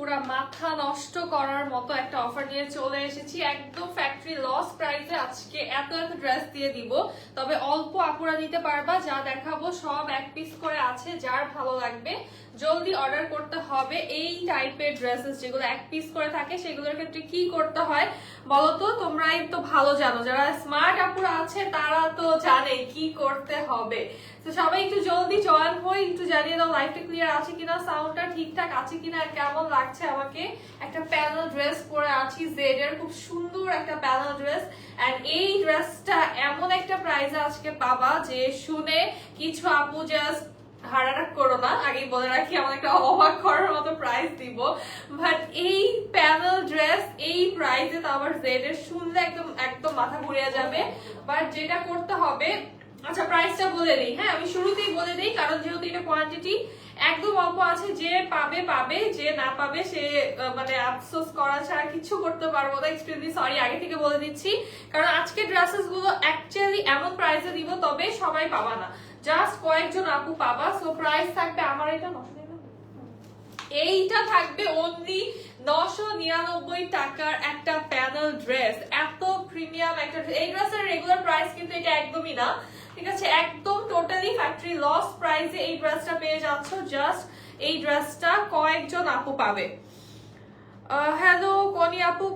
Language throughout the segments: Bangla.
পুরা মাথা নষ্ট করার মতো একটা অফার নিয়ে চলে এসেছি একদম ফ্যাক্টরি লস প্রাইসে। আজকে এত এত ড্রেস দিয়ে দিব, তবে অল্প আপুরা নিতে পারবা। যা দেখাবো সব এক পিস করে আছে, যার ভালো লাগবে জলদি অর্ডার করতে হবে। এই টাইপের ড্রেসেস যেগুলো এক পিস করে থাকে সেগুলোর ক্ষেত্রে কি করতে হয় বলো তো? তোমরাই তো ভালো জানো, যারা স্মার্ট আপুরা আছে তারা তো জানে কি করতে হবে। তো সবাই একটু জলদি জয়েন হয়ে একটু জানিয়ে দাও লাইভটা ক্লিয়ার আছে কিনা, সাউন্ডটা ঠিকঠাক আছে কিনা, আর কেমন লাগছে আমাকে। একটা প্যানেল ড্রেস পরে আছি জেড এর, খুব সুন্দর একটা প্যানেল ড্রেস। এন্ড এই ড্রেসটা এমন একটা প্রাইসে আজকে পাবা যে শুনে কিছু আপু জাস্ট হারারাক করো না, আগেই বলে রাখি আমার একটা অবাক করার মতো প্রাইস দিব। বাট এই প্যানেল ড্রেস এই প্রাইসে তো আবার জেড এর, শুনলে একদম একদম মাথা ঘুরে যাবে। বাট যেটা করতে হবে, আচ্ছা প্রাইসটা বলে দিই। হ্যাঁ আমি শুরুতেই বলে দিই, কারণ যেহেতু এটা কোয়ান্টিটি একদম অল্প আছে, যে পাবে পাবে, যে না পাবে সে মানে আফসোস করা ছাড়া কিছু করতে পারবো না। এক্সট্রিমলি সরি আগে থেকে বলে দিচ্ছি, কারণ আজকে ড্রেসেস গুলো অ্যাকচুয়ালি এমন প্রাইসে দিব, তবে সবাই পাবা না, জাস্ট কয়েকজন আপু পাবা। সো প্রাইস থাকবে আমার এইটা থাকবে অনলি 999 টাকার একটা প্যানেল ড্রেস। এত প্রিমিয়াম একটা, এই ড্রেসের রেগুলার প্রাইস কিন্তু এটা একদমই না, ঠিক আছে? একদম টোটালি ফ্যাক্টরি লস প্রাইসে এই ড্রেসটা পেয়ে যাচ্ছ। জাস্ট এই ড্রেসটা কয়েকজন আপু পাবে। হ্যালো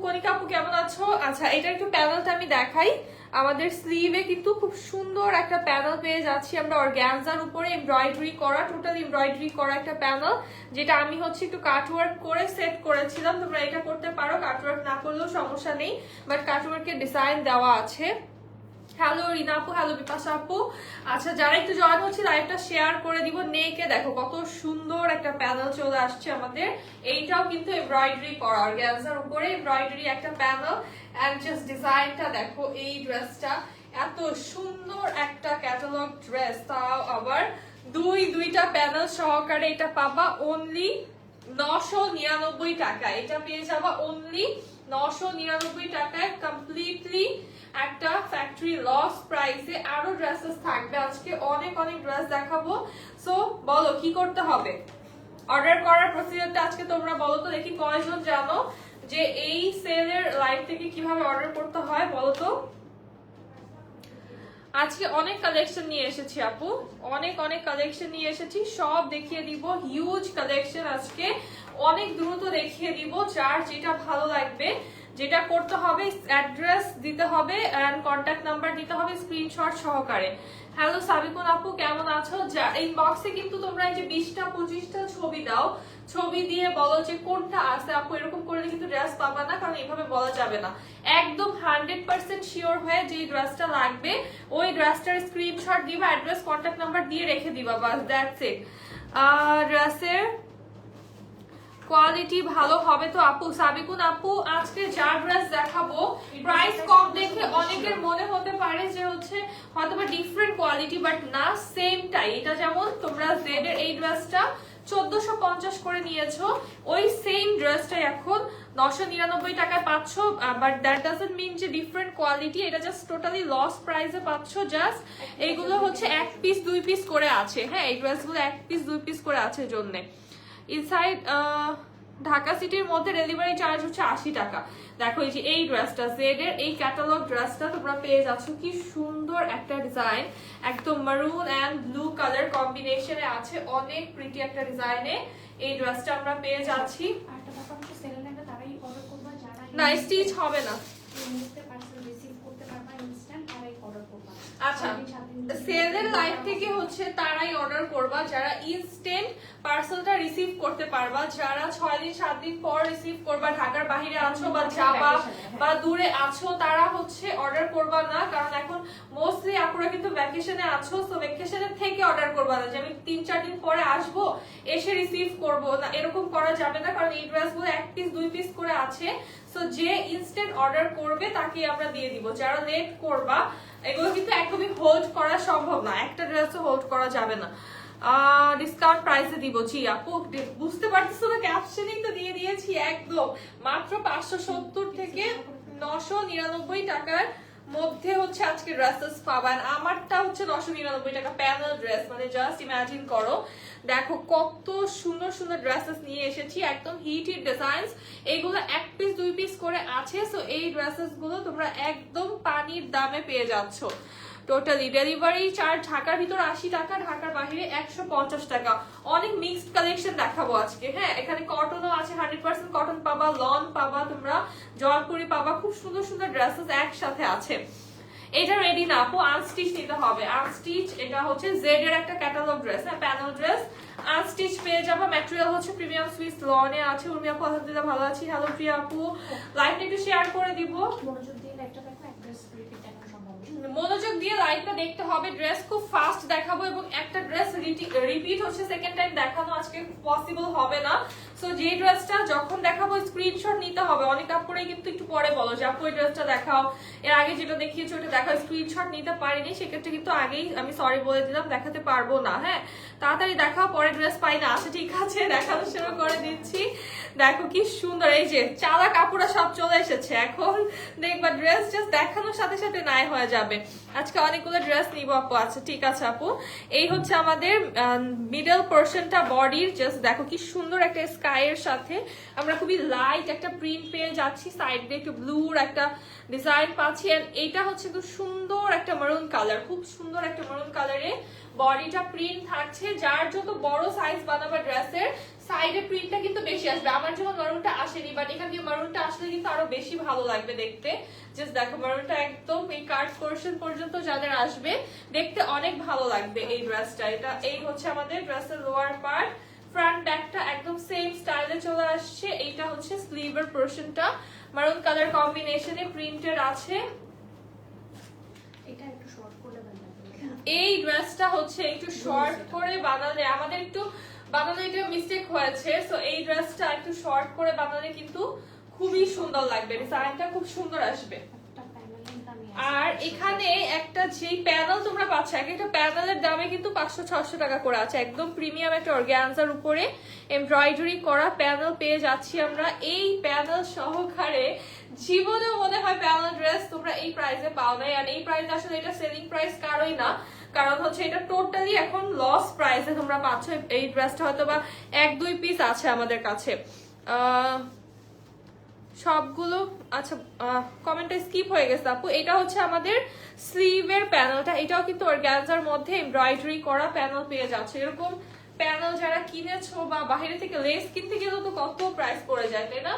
কনিকা আপু কেমন আছো? আচ্ছা এটা একটু প্যানেলটা আমি দেখাই। আমাদের স্লিভে কিন্তু খুব সুন্দর একটা প্যানেল পেয়ে যাচ্ছি আমরা, অর্গানজার উপরে এমব্রয়ডারি করা, টোটাল এমব্রয়ডারি করা একটা প্যানেল, যেটা আমি হচ্ছে একটু কাটওয়ার্ক করে সেট করেছিলাম। তোমরা এটা করতে পারো, কাটওয়ার্ক না করলেও সমস্যা নেই, বাট কাটওয়ার্কের ডিজাইন দেওয়া আছে। হ্যালো রিনা আপু, হ্যালো বিপাশা আপু। আচ্ছা যারা একটু জয়েন হচ্ছে লাইভটা শেয়ার করে দিব। নেকে দেখো কত সুন্দর একটা প্যানেল চলে আসছে আমাদের। এইটাও কিন্তু এমব্রয়ডারি করা, অর্গানজার উপরে এমব্রয়ডারি একটা প্যানেল। এন্ড জাস্ট ডিজাইনটা দেখো, এই ড্রেসটা এত সুন্দর একটা ক্যাটালগ ড্রেস, তাও আবার দুইটা প্যানেল সহকারে। এটা পাবা অনলি 999 টাকা, এটা পেয়ে যাবা অনলি 999 টাকায়, কমপ্লিটলি একটা ফ্যাক্টরি লস প্রাইসে। আরো ড্রেসেস থাকবে আজকে, অনেক অনেক ড্রেস দেখাবো। সো বলো কি করতে হবে অর্ডার করার প্রসিজারটা আজকে তোমরা বলো তো দেখি, কয়জন জানো যে এই সেলের লাইভ থেকে কিভাবে অর্ডার করতে হয় বলো তো? আজকে অনেক কালেকশন নিয়ে এসেছি আপু, অনেক অনেক কালেকশন নিয়ে এসেছি, সব দেখিয়ে দিব। হিউজ কালেকশন আজকে, অনেক দ্রুত দেখিয়ে দিব। যার যেটা ভালো লাগবে, যেটা করতে হবে অ্যাড্রেস দিতে হবে এন্ড কন্ট্যাক্ট নাম্বার দিতে হবে স্ক্রিনশট সহকারে। হ্যালো সাবিকুন আপু কেমন আছো? ইনবক্সে কিন্তু তোমরা এই যে 20টা 25টা ছবি দাও, ছবি দিয়ে বলো যে কোনটা আছে আপু। এরকম করলে কিন্তু ড্রেস পাবা না, কারণ এইভাবে বলা যাবে না। একদম 100% শিওর হয়ে যে ড্রেসটা লাগবে ওই ড্রেসটার স্ক্রিনশট দিবা, অ্যাড্রেস কন্ট্যাক্ট নাম্বার দিয়ে রেখে দিবা, বাস দ্যাটস ইট। ড্রেসের কোয়ালিটি ভালো হবে তো আপু? সাবিকুন আপু আজকে যা ড্রেস দেখাবো প্রাইস কম দেখে অনেকের মনে হতে পারে যে হচ্ছে হয়তোবা ডিফারেন্ট কোয়ালিটি, বাট না, সেমটাই। এটা যেমন তোমরা জেড এর এই ড্রেসটা 1450 করে নিয়েছো, ওই সেম ড্রেসটাই এখন 999 টাকায় পাচ্ছ। বাট দ্যাট ডাজন্ট মিন যে ডিফারেন্ট কোয়ালিটি, এটা জাস্ট টোটালি লস প্রাইসে পাচ্ছ। জাস্ট এইগুলো হচ্ছে এক পিস 2 পিস করে আছে। হ্যাঁ এই ড্রেসগুলো এক পিস 2 পিস করে আছে জন্য। ইনসাইড ঢাকা সিটির মধ্যে ডেলিভারি চার্জ হচ্ছে 80 টাকা। দেখো এই যে এই ড্রেসটা জেড এর এই ক্যাটালগ ড্রেসটা তোমরা পেয়ে যাচ্ছ, কি সুন্দর একটা ডিজাইন, একদম মারুন এন্ড ব্লু কালার কম্বিনেশনে আছে, অনেক প্রিটি একটা ডিজাইনে এই ড্রেসটা আমরা পেয়ে যাচ্ছি। না স্টিচ হবে না। আচ্ছা সেলের লাইভ থেকে হচ্ছে তারাই অর্ডার করবা যারা ইনস্ট্যান্ট পার্সেলটা রিসিভ করতে পারবা, যারা 6 দিন 7 দিন পর রিসিভ করবা, ঢাকার বাইরে আছো বা যাবা বা দূরে আছো, তারা হচ্ছে অর্ডার করবা না, কারণ এখন মোস্টলি আপুরা কিন্তু ভ্যাকেশনে আছো। সো ভ্যাকেশনের থেকে অর্ডার করবা না যে আমি 3-4 দিন পরে আসবো এসে রিসিভ করবো না, এরকম করা যাবে না, কারণ এই ড্রেসগুলো এক পিস 2 পিস করে আছে। সো যে ইনস্ট্যান্ট অর্ডার করবে তাকে আমরা দিয়ে দিব। যারা লেট করবা এগুলো কিন্তু একদমই হোল্ড করা সম্ভব না, একটা ড্রেসও হোল্ড করা যাবে না। ডিসকাউন্ট প্রাইসে দিব। জি আপু বুঝতে পারতেছো না, ক্যাপশনিং তো দিয়ে দিয়েছি একদম। মাত্র 570 থেকে 999 টাকার মধ্যে হচ্ছে আজকে ড্রেসেস পাবেন। আমারটা হচ্ছে 999 টাকা প্যানেল ড্রেস, মানে জাস্ট ইমাজিন করো। দেখো কত সুন্দর সুন্দর ড্রেসেস নিয়ে এসেছি, একদম হিট ডিজাইনস। এইগুলো এক পিস 2 পিস করে আছে। সো এই ড্রেসেস গুলো তোমরা একদম পানির দামে পেয়ে যাচ্ছ। টোটালি ডেলিভারি চার্জ ঢাকার ভিতর 80 টাকা, ঢাকার বাইরে 150 টাকা। অনেক মিক্সড কালেকশন দেখাবো আজকে। হ্যাঁ, এখানে কটনও আছে, 100% কটন পাবা, লন পাবা, তোমরা জয়পুরি পাবা, খুব সুন্দর সুন্দর ড্রেসেস একসাথে আছে। এটা রেডি না আপু, আনস্টিচ নিতে হবে। আনস্টিচ, এটা হচ্ছে জেড এর একটা ক্যাটালগ ড্রেস, হ্যাঁ প্যানেল ড্রেস, আনস্টিচ পেয়ে যাবো। ম্যাটেরিয়াল হচ্ছে প্রিমিয়াম সুইস লনে আছে। উর্মি আপু আলহামদুলিল্লাহ ভালো আছি। হ্যালো প্রিয়া আপু, লাইভটা একটু শেয়ার করে দিব। মনোযোগ দিয়ে লাইভটা দেখতে হবে। ড্রেস খুব ফাস্ট দেখাবো এবং একটা ড্রেস রিপিট হচ্ছে সেকেন্ড টাইম দেখানো আজকে পসিবল হবে না। সো যে ড্রেসটা যখন দেখাবো স্ক্রিনশট নিতে হবে। অনেক আপ করে কিন্তু একটু পরে বলো যে আপু এই ড্রেসটা দেখাও, এর আগে যেটা দেখিয়েছো ওটা দেখাও, স্ক্রিনশট নিতে পারিনি, সেক্ষেত্রে কিন্তু আগেই আমি সরি বলে দিলাম, দেখাতে পারবো না। হ্যাঁ, তাড়াতাড়ি দেখাও, পরে ড্রেস পাই না। আচ্ছা ঠিক আছে, দেখানো শুরু করে দিচ্ছি। দেখো কি সুন্দর, এই যে চালা কাপড়া সব চলে এসেছে। এখন দেখবা ড্রেস জাস্ট দেখানোর সাথে সাথে নাই হয়ে যাবে। আজকে অনেকগুলো ড্রেস নিব আপু। আচ্ছা ঠিক আছে আপু, এই হচ্ছে আমাদের মিডল পোর্শনটা বডির। জাস্ট দেখো কি সুন্দর একটা স্কাই এর সাথে আমরা খুবই লাইট একটা প্রিন্ট পেয়ে যাচ্ছি। সাইড দিয়ে একটু ব্লুর একটা ডিজাইন পাচ্ছি। এন্ড এইটা হচ্ছে খুব সুন্দর একটা মেরুন কালার, খুব সুন্দর একটা মেরুন কালারে বডিটা প্রিন্ট থাকছে। যার যত বড় সাইজ বানাবে ড্রেসের, সাইডে প্রিন্টটা কিন্তু বেশি আসবে। আমার যেমন মারুনটা আসেনি, বাট এখান দিয়ে মারুনটা আসলে কিন্তু আরো বেশি ভালো লাগবে দেখতে। জাস্ট দেখো মারুনটা একদম এই কাট পোরশন পর্যন্ত যাদের আসবে দেখতে অনেক ভালো লাগবে এই ড্রেসটা। এটা এই হচ্ছে আমাদের ড্রেসের লোয়ার পার্ট। ফ্রন্ট ব্যাকটা একদম সেম স্টাইলে চলে আসছে। এইটা হচ্ছে স্লিভের পোরশনটা মারুন কালার কম্বিনেশনে প্রিন্টেড আছে। এটা একটু শর্ট করে বানাবো। এই ড্রেসটা হচ্ছে একটু শর্ট করে বানালে আমাদের একটু বানালে এটা মিস্টেক হয়েছে। সো এই ড্রেসটা একটু শর্ট করে বানালে কিন্তু খুবই সুন্দর লাগবে, ডিজাইনটা খুব সুন্দর আসবে। আর এখানে একটা যেই প্যানেল তোমরা পাচ্ছ, একটা প্যানেলের দামে কিন্তু 500-600 টাকা করে আছে। একদম প্রিমিয়াম একটা অর্গানজার উপরে এমব্রয়ডারি করা প্যানেল পেয়ে যাচ্ছি আমরা। এই প্যানেল সহকারে জীবনে মনে হয় প্যানেল ড্রেস তোমরা এই প্রাইসে পাও না। আর এই প্রাইস আসলে এটা সেলিং প্রাইস কারোই না, কারণ হচ্ছে এটা টোটালি এখন লস প্রাইসে তোমরা পাচ্ছ। এই ড্রেসটা হয়তো বা 1-2 পিস আছে আমাদের কাছে সবগুলো। আচ্ছা কমেন্টটা স্কিপ হয়ে গেছে আপু। এটা হচ্ছে আমাদের স্লিভের প্যানেলটা, এটাও কিন্তু অর্গানজার মধ্যে এমব্রয়ডারি করা প্যানেল পেয়ে যাচ্ছে। এরকম প্যানেল যারা কিনেছো বা বাইরে থেকে লেস কিনতে গেলেও তো কত প্রাইস পড়ে যায়, তাই না?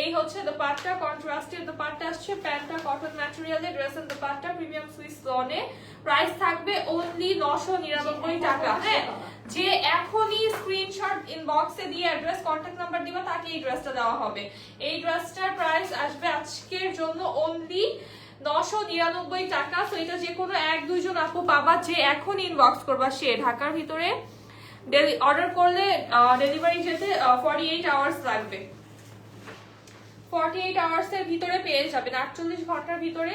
এই হচ্ছে দোপাট্টা, কন্ট্রাস্টের দোপাট্টা আসছে, প্যান্টটা কটন ম্যাটেরিয়ালে, ড্রেসের দোপাট্টা প্রিমিয়াম সুইস লনে। প্রাইস থাকবে অনলি 999 টাকা। হ্যাঁ, যে এখনই স্ক্রিনশট ইনবক্সে দিয়ে অ্যাড্রেস কন্ট্যাক্ট নাম্বার দিবা তাকে এই ড্রেসটা দেওয়া হবে। এই ড্রেসটার প্রাইস আসবে আজকের জন্য অনলি 999 টাকা। তো এটা যে কোনো 1-2 জন আপু পাবা যে এখন ইনবক্স করবা, সে ঢাকার ভিতরে অর্ডার করলে ডেলিভারি যেতে 48 আওয়ার্স লাগবে। 48 আওয়ার্স এর ভিতরে পেয়ে যাবেন, 48 ঘন্টার ভিতরে।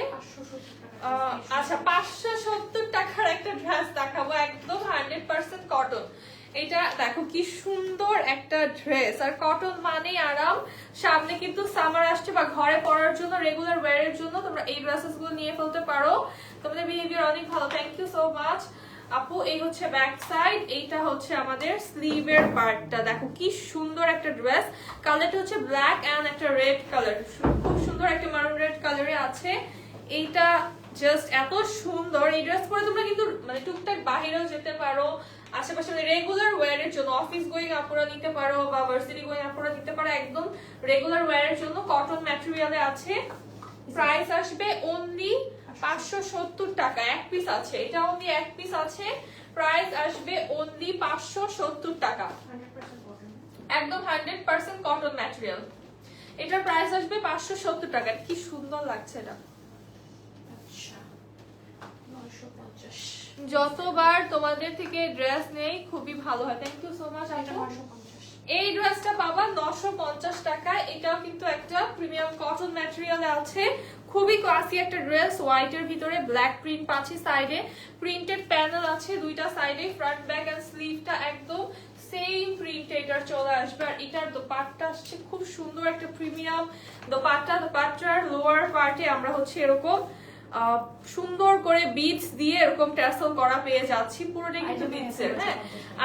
আচ্ছা 570 টাকার একটা ড্রেস দেখাবো, একদম 100% কটন। এটা দেখো কি সুন্দর একটা ড্রেস, আর কটন মানেই আরাম। সামনে কিন্তু সামার আসছে, বা ঘরে পরার জন্য রেগুলার ওয়্যারের জন্য তোমরা এই ড্রেসেস গুলো নিয়ে ফেলতে পারো। তোমাদের বিহেভিয়ার অনেক ভালো, থ্যাংক ইউ সো মাচ আপু। এই হচ্ছে ব্যাক সাইড, এইটা হচ্ছে আমাদের স্লিভের পার্টটা। দেখো কি সুন্দর একটা ড্রেস, কালারটা হচ্ছে ব্ল্যাক এন্ড একটা রেড কালার, খুব সুন্দর একটা মারুন রেড কালারে আছে। এইটা জাস্ট এত সুন্দর। এই ড্রেস পরে তোমরা কিন্তু মানে টুকটাক বাহিরেও যেতে পারো, আশেপাশে রেগুলার ওয়্যারের জন্য, অফিস গোয়িং আপুরা নিতে পারো বা ভার্সিটি গোয়িং আপুরা নিতে পারো, একদম রেগুলার ওয়্যারের জন্য কটন ম্যাটেরিয়ালে আছে। প্রাইস আসবে অনলি 570 টাকা, এক পিস আছে, এটা অনলি এক পিস আছে। প্রাইস আসবে অনলি 570 টাকা, একদম 100% কটন ম্যাটেরিয়াল। এটার প্রাইস আসবে 570 টাকা। কি সুন্দর লাগছে এটা। যতবার তোমাদের থেকে ড্রেস নেই খুবই ভালো হয়, থ্যাংক ইউ সো মাচ। এই ড্রেসটা পাবা 950 টাকায়। এটাও কিন্তু একটা প্রিমিয়াম কটন ম্যাটেরিয়ালে আছে, খুবই ক্লাসি একটা ড্রেস। হোয়াইট এর ভিতরে ব্ল্যাক প্রিন্ট পাচ্ছি, সাইডে প্রিন্টেড প্যানেল আছে দুইটা সাইডে, ফ্রন্ট ব্যাক এন্ড স্লিভটা একদম সেম প্রিন্ট এটার চলে আসবে। আর এটার দোপাট্টা আসছে খুব সুন্দর একটা প্রিমিয়াম দোপাট্টা। দোপাট্টার লোয়ার পার্টে আমরা হচ্ছে এরকম সুন্দর করে বিটস দিয়ে এরকম ট্যাসেল করা পেয়ে যাচ্ছি, পুরোটাই কিন্তু বিটসের। হ্যাঁ,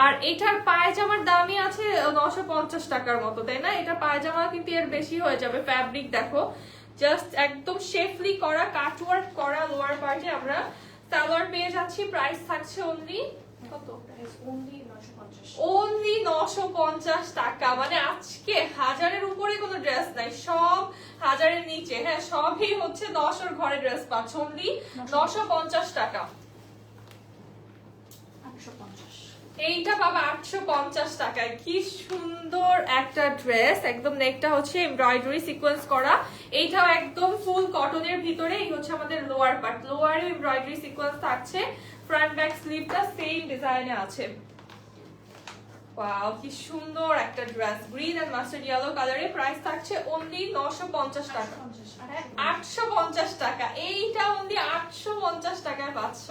আর এটার পায়জামার দামই আছে 950 টাকার মতো, তাই না? এটা পায়জামা কিন্তু এর বেশি হয়ে যাবে। ফ্যাব্রিক দেখো, জাস্ট একদম শেফলি করা, কাটওয়ার্ক করা লোয়ার পার্টে আমরা সালোয়ার পেয়ে যাচ্ছি। প্রাইস থাকছে অনলি কত? অনলি 950 টাকা। মানে আজকে 1000-এর উপরে কোনো ড্রেস নাই, সব 1000-এর নিচে। হ্যাঁ, সবই হচ্ছে 10-এর ঘরে ড্রেস পাচ্ছ অনলি 950 টাকা। এইটা পাবা 850 টাকায়। কি সুন্দর একটা ড্রেস, একদম নেকটা হচ্ছে এমব্রয়ডারি সিকোয়েন্স করা, এইটাও একদম ফুল কটনের ভিতরে। এই হচ্ছে আমাদের লোয়ার পার্ট, লোয়ারে এমব্রয়ডারি সিকোয়েন্স থাকছে, ফ্রন্ট ব্যাক স্লিভটা সেম ডিজাইনে আছে। ওয়াও, কি সুন্দর একটা dress, green and mustard yellow কালারে। প্রাইস থাকছে অনলি 950 টাকা। 850 টাকা, এইটা অনলি 850 টাকায় পাচ্ছ।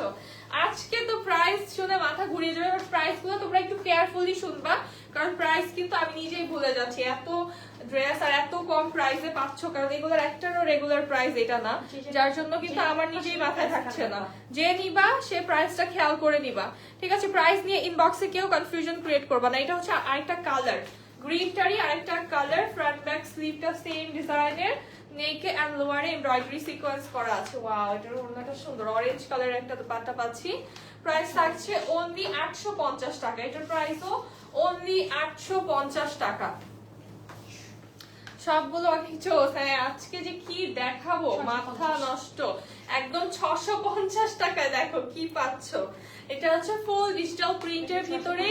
আজকে তো প্রাইস শুনে মাথা ঘুরিয়ে যাবে, বাট প্রাইস গুলো তোমরা একটু কেয়ারফুলি শুনবা, কারণ প্রাইস কিন্তু আমি নিজেই ভুলে যাচ্ছি। এত ড্রেস আর এত কম প্রাইসে পাচ্ছ, কারণ এগুলোর একটারও রেগুলার প্রাইস এটা না, যার জন্য কিন্তু আমার নিজেই মাথায় থাকছে না। যে নিবা সে প্রাইসটা খেয়াল করে নিবা, ঠিক আছে? প্রাইস নিয়ে ইনবক্সে কেউ কনফিউশন ক্রিয়েট করবা না। এটা হচ্ছে আরেকটা কালার, গ্রিনটারই আরেকটা কালার, ফ্রন্ট ব্যাক স্লিভটা সেম ডিজাইনের, নেকে এন্ড লোয়ারে এমব্রয়ডারি সিকোয়েন্স করা আছে। ওয়াও, এটার ওড়নাটা সুন্দর, অরেঞ্জ কালারের একটা দুপাট্টা পাচ্ছি। প্রাইস থাকছে অনলি 850 টাকা। এটার প্রাইসও অনলি 850 টাকা। সবগুলো অনেক জোস। হ্যাঁ, আজকে যে কি দেখাবো, মাথা নষ্ট। একদম 650 টাকায় দেখো কি পাচ্ছ। এটা হচ্ছে ফুল ডিজিটাল প্রিন্টের ভিতরে।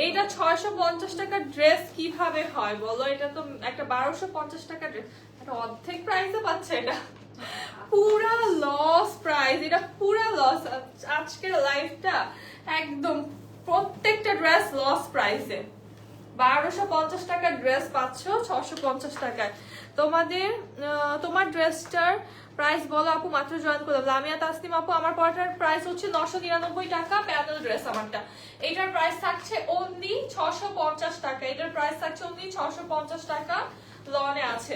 এইটা 650 টাকার ড্রেস কিভাবে হয় বলো? এটা তো একটা 1250 টাকার ড্রেস, একটা অর্ধেক প্রাইসে পাচ্ছে। এটা পুরা লস প্রাইস, এটা পুরা লস। আজকের লাইফটা একদম প্রত্যেকটা ড্রেস লস প্রাইসে। 1250 টাকার ড্রেস পাচ্ছ 650 টাকায়। তোমার ড্রেসটার প্রাইস বলো আপু, মাত্র জয়েন করলাম। লামিয়া তাসনিম আপু, আমার পড়াটার প্রাইস হচ্ছে 999 টাকা, প্যানেল ড্রেস আমারটা। এটার প্রাইস থাকছে অনলি 650 টাকা। এটার প্রাইস থাকছে অনলি 650 টাকা, লনে আছে।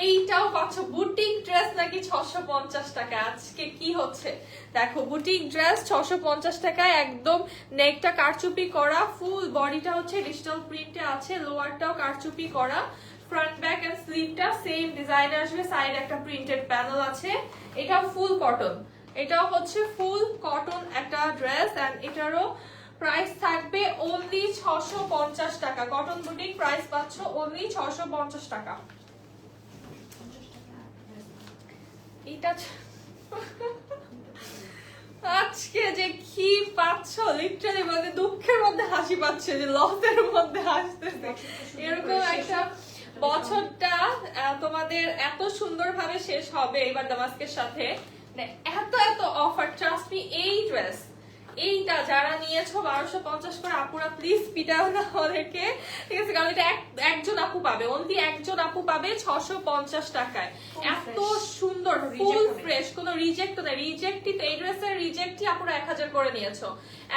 এইটাও পাচ্ছ বুটিক ড্রেস নাকি 650 টাকা। আজকে কি হচ্ছে দেখো, বুটিক ড্রেস 650 টাকায়, একদম নেকটা কারচুপি করা, ফুল বডিটা হচ্ছে ডিজিটাল প্রিন্টে আছে, লোয়ারটাও কারচুপি করা, ফ্রন্ট ব্যাক এন্ড স্লিভটা সেম ডিজাইনে আসবে, সাইড একটা প্রিন্টেড প্যানেল আছে। এটাও ফুল কটন, এটাও হচ্ছে ফুল কটন একটা ড্রেস, এন্ড এটারও প্রাইস থাকবে অনলি 650 টাকা। কটন বুটিক প্রাইস পাচ্ছ অনলি 650 টাকা। এটা আজকে যে কি পাচ্ছ, লিটারালি মানে দুঃখের মধ্যে হাসি পাচ্ছে, যে লসের মধ্যে হাসতেছে। এরকম একটা বছরটা তোমাদের এত সুন্দরভাবে শেষ হবে এবার দামাস্কের সাথে। এত এত অফার, ট্রাস্ট মি। এই ড্রেস এইটা যারা নিয়েছো 1250 করে, আপুরা প্লিজ পিটাও না আমাদেরকে, ঠিক আছে? কারণ এটা একজন আপু পাবে, অনলি একজন আপু পাবে 650 টাকায়। এত সুন্দর, ফুল ফ্রেশ, কোনো রিজেক্ট না। রিজেক্টই তো, এই ড্রেসের রিজেক্টই আপুরা 1000 করে নিয়েছো।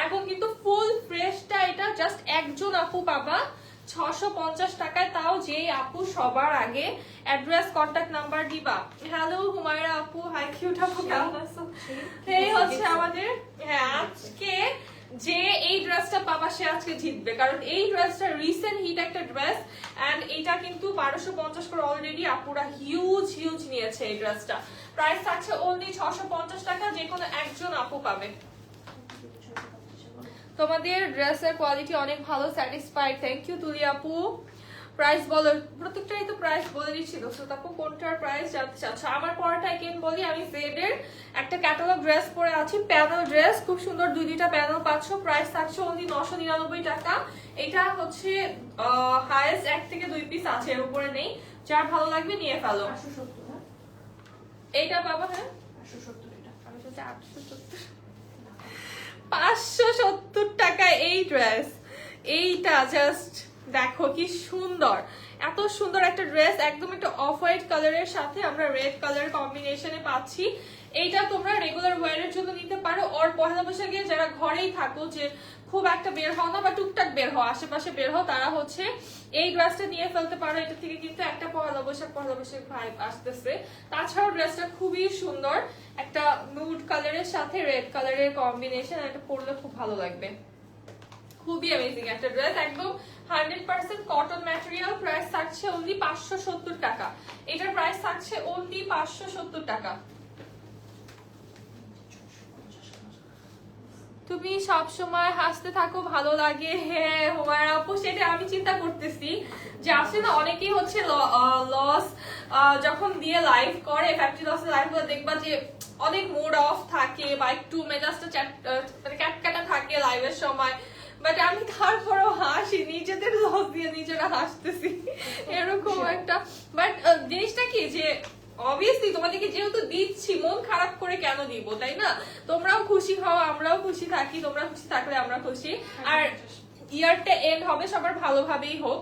এখন কিন্তু ফুল ফ্রেশটা এটা জাস্ট একজন আপু পাবা 650 টাকায়, তাও যেই আপু সবার আগে অ্যাড্রেস কন্টাক্ট নাম্বার দিবা। হ্যালো হুমায়রা আপু, হাই কিউট আপু, কেমন আছো? এই হচ্ছে আমাদের। হ্যাঁ, আজকে যে এই ড্রেসটা পাবা সে আজকে জিতবে, কারণ এই ড্রেসটা রিসেন্ট হিট একটা ড্রেস, এন্ড এটা কিন্তু 1250 করে অলরেডি আপুরা হিউজ নিয়েছে এই ড্রেসটা। প্রাইস থাকছে অনলি 650 টাকা, যে কোনো একজন আপু পাবে। তোমাদের ড্রেসের কোয়ালিটি অনেক ভালো, স্যাটিসফাইড, থ্যাংক ইউ তুলি আপু। প্রাইস বলো, প্রত্যেকটাই তো প্রাইস বলে দিচ্ছিল, আপু কোনটার প্রাইস জানতে চাচ্ছ? আমার পরাটা এগেন বলি, আমি জেড এর একটা ক্যাটালগ ড্রেস পরে আছি, প্যানেল ড্রেস, খুব সুন্দর, দুইটা প্যানেল পাচ্ছ। প্রাইস থাকছে অনলি 999 টাকা। এটা হচ্ছে হাইয়েস্ট 1 থেকে 2 পিস আছে, এর উপরে নেই, যার ভালো লাগবে নিয়ে ফেলো। এইটা পাবা। হ্যাঁ, 870, এটা আমি বলছি 870, 570 টাকা এই ড্রেস। এইটা জাস্ট দেখো কি সুন্দর, এত সুন্দর একটা ড্রেস, একদম একটা অফ হোয়াইট কালারের সাথে আমরা রেড কালার কম্বিনেশনে পাচ্ছি। এইটা তোমরা রেগুলার ওয়্যারের জন্য নিতে পারো, আর পয়লা বৈশাখে যারা ঘরেই থাকো, যে খুব একটা বের হও না বা টুকটাক বের হও, আশেপাশে বের হও, তারা হচ্ছে এই ড্রেসটা নিয়ে ফেলতে পারো। এটা থেকে কিন্তু একটা পহেলা বৈশাখ ভাইব আসতেছে। তাছাড়াও ড্রেসটা খুবই সুন্দর, একটা নুড কালারের সাথে রেড কালারের কম্বিনেশন, এটা পরলে খুব ভালো লাগবে। খুবই অ্যামেজিং একটা ড্রেস, একদম 100% কটন ম্যাটেরিয়াল। প্রাইস থাকছে অনলি 570 টাকা। এটার প্রাইস থাকছে অনলি 570 টাকা। তুমি সব সময় হাসতে থাকো, ভালো লাগে। হ্যাঁ হুমায়রা আপু, সেটা আমি চিন্তা করতেছি যে আসলে না অনেকেই হচ্ছে লস যখন দিয়ে লাইভ করে, ফ্যাক্টরি লসের লাইভ করে দেখবা যে অনেক মুড অফ থাকে বা একটু মেজাজটা ক্যাটকাটা থাকে লাইভের সময়, বাট আমি তারপরও হাসি, নিজেদের লস দিয়ে নিজেরা হাসতেছি এরকম একটা। বাট জিনিসটা কি যে অবভিয়াসলি তোমাদেরকে যেহেতু দিচ্ছি, মন খারাপ করে কেন দিব, তাই না? তোমরাও খুশি হও, আমরাও খুশি থাকি, তোমরা খুশি থাকলে আমরা খুশি। আর ইয়ারটা এন্ড হবে সবার ভালোভাবেই হোক।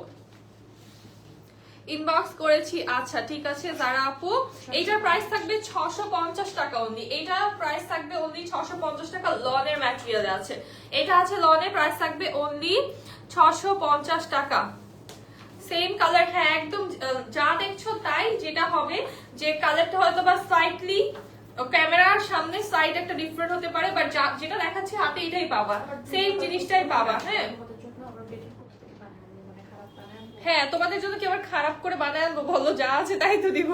ইনবক্স করেছি, আচ্ছা ঠিক আছে যারা আপু। এইটার প্রাইস থাকবে 650 টাকা অনলি। এইটার প্রাইস থাকবে অনলি 650 টাকা, লনের ম্যাটেরিয়ালে আছে। এটা আছে লনের, প্রাইস থাকবে অনলি 650 টাকা। সেম কালার, হ্যাঁ একদম যা দেখছো তাই। যেটা হবে যে কালারটা হয়তো বা স্লাইটলি ক্যামেরার সামনে সাইড একটা ডিফারেন্ট হতে পারে, বাট যেটা দেখাচ্ছি হাতে এটাই পাবা, সেম জিনিসটাই পাবা। হ্যাঁ হ্যাঁ, তোমাদের জন্য কি আবার খারাপ করে বানায় আনবো? বলো, যা আছে তাই তো দিব।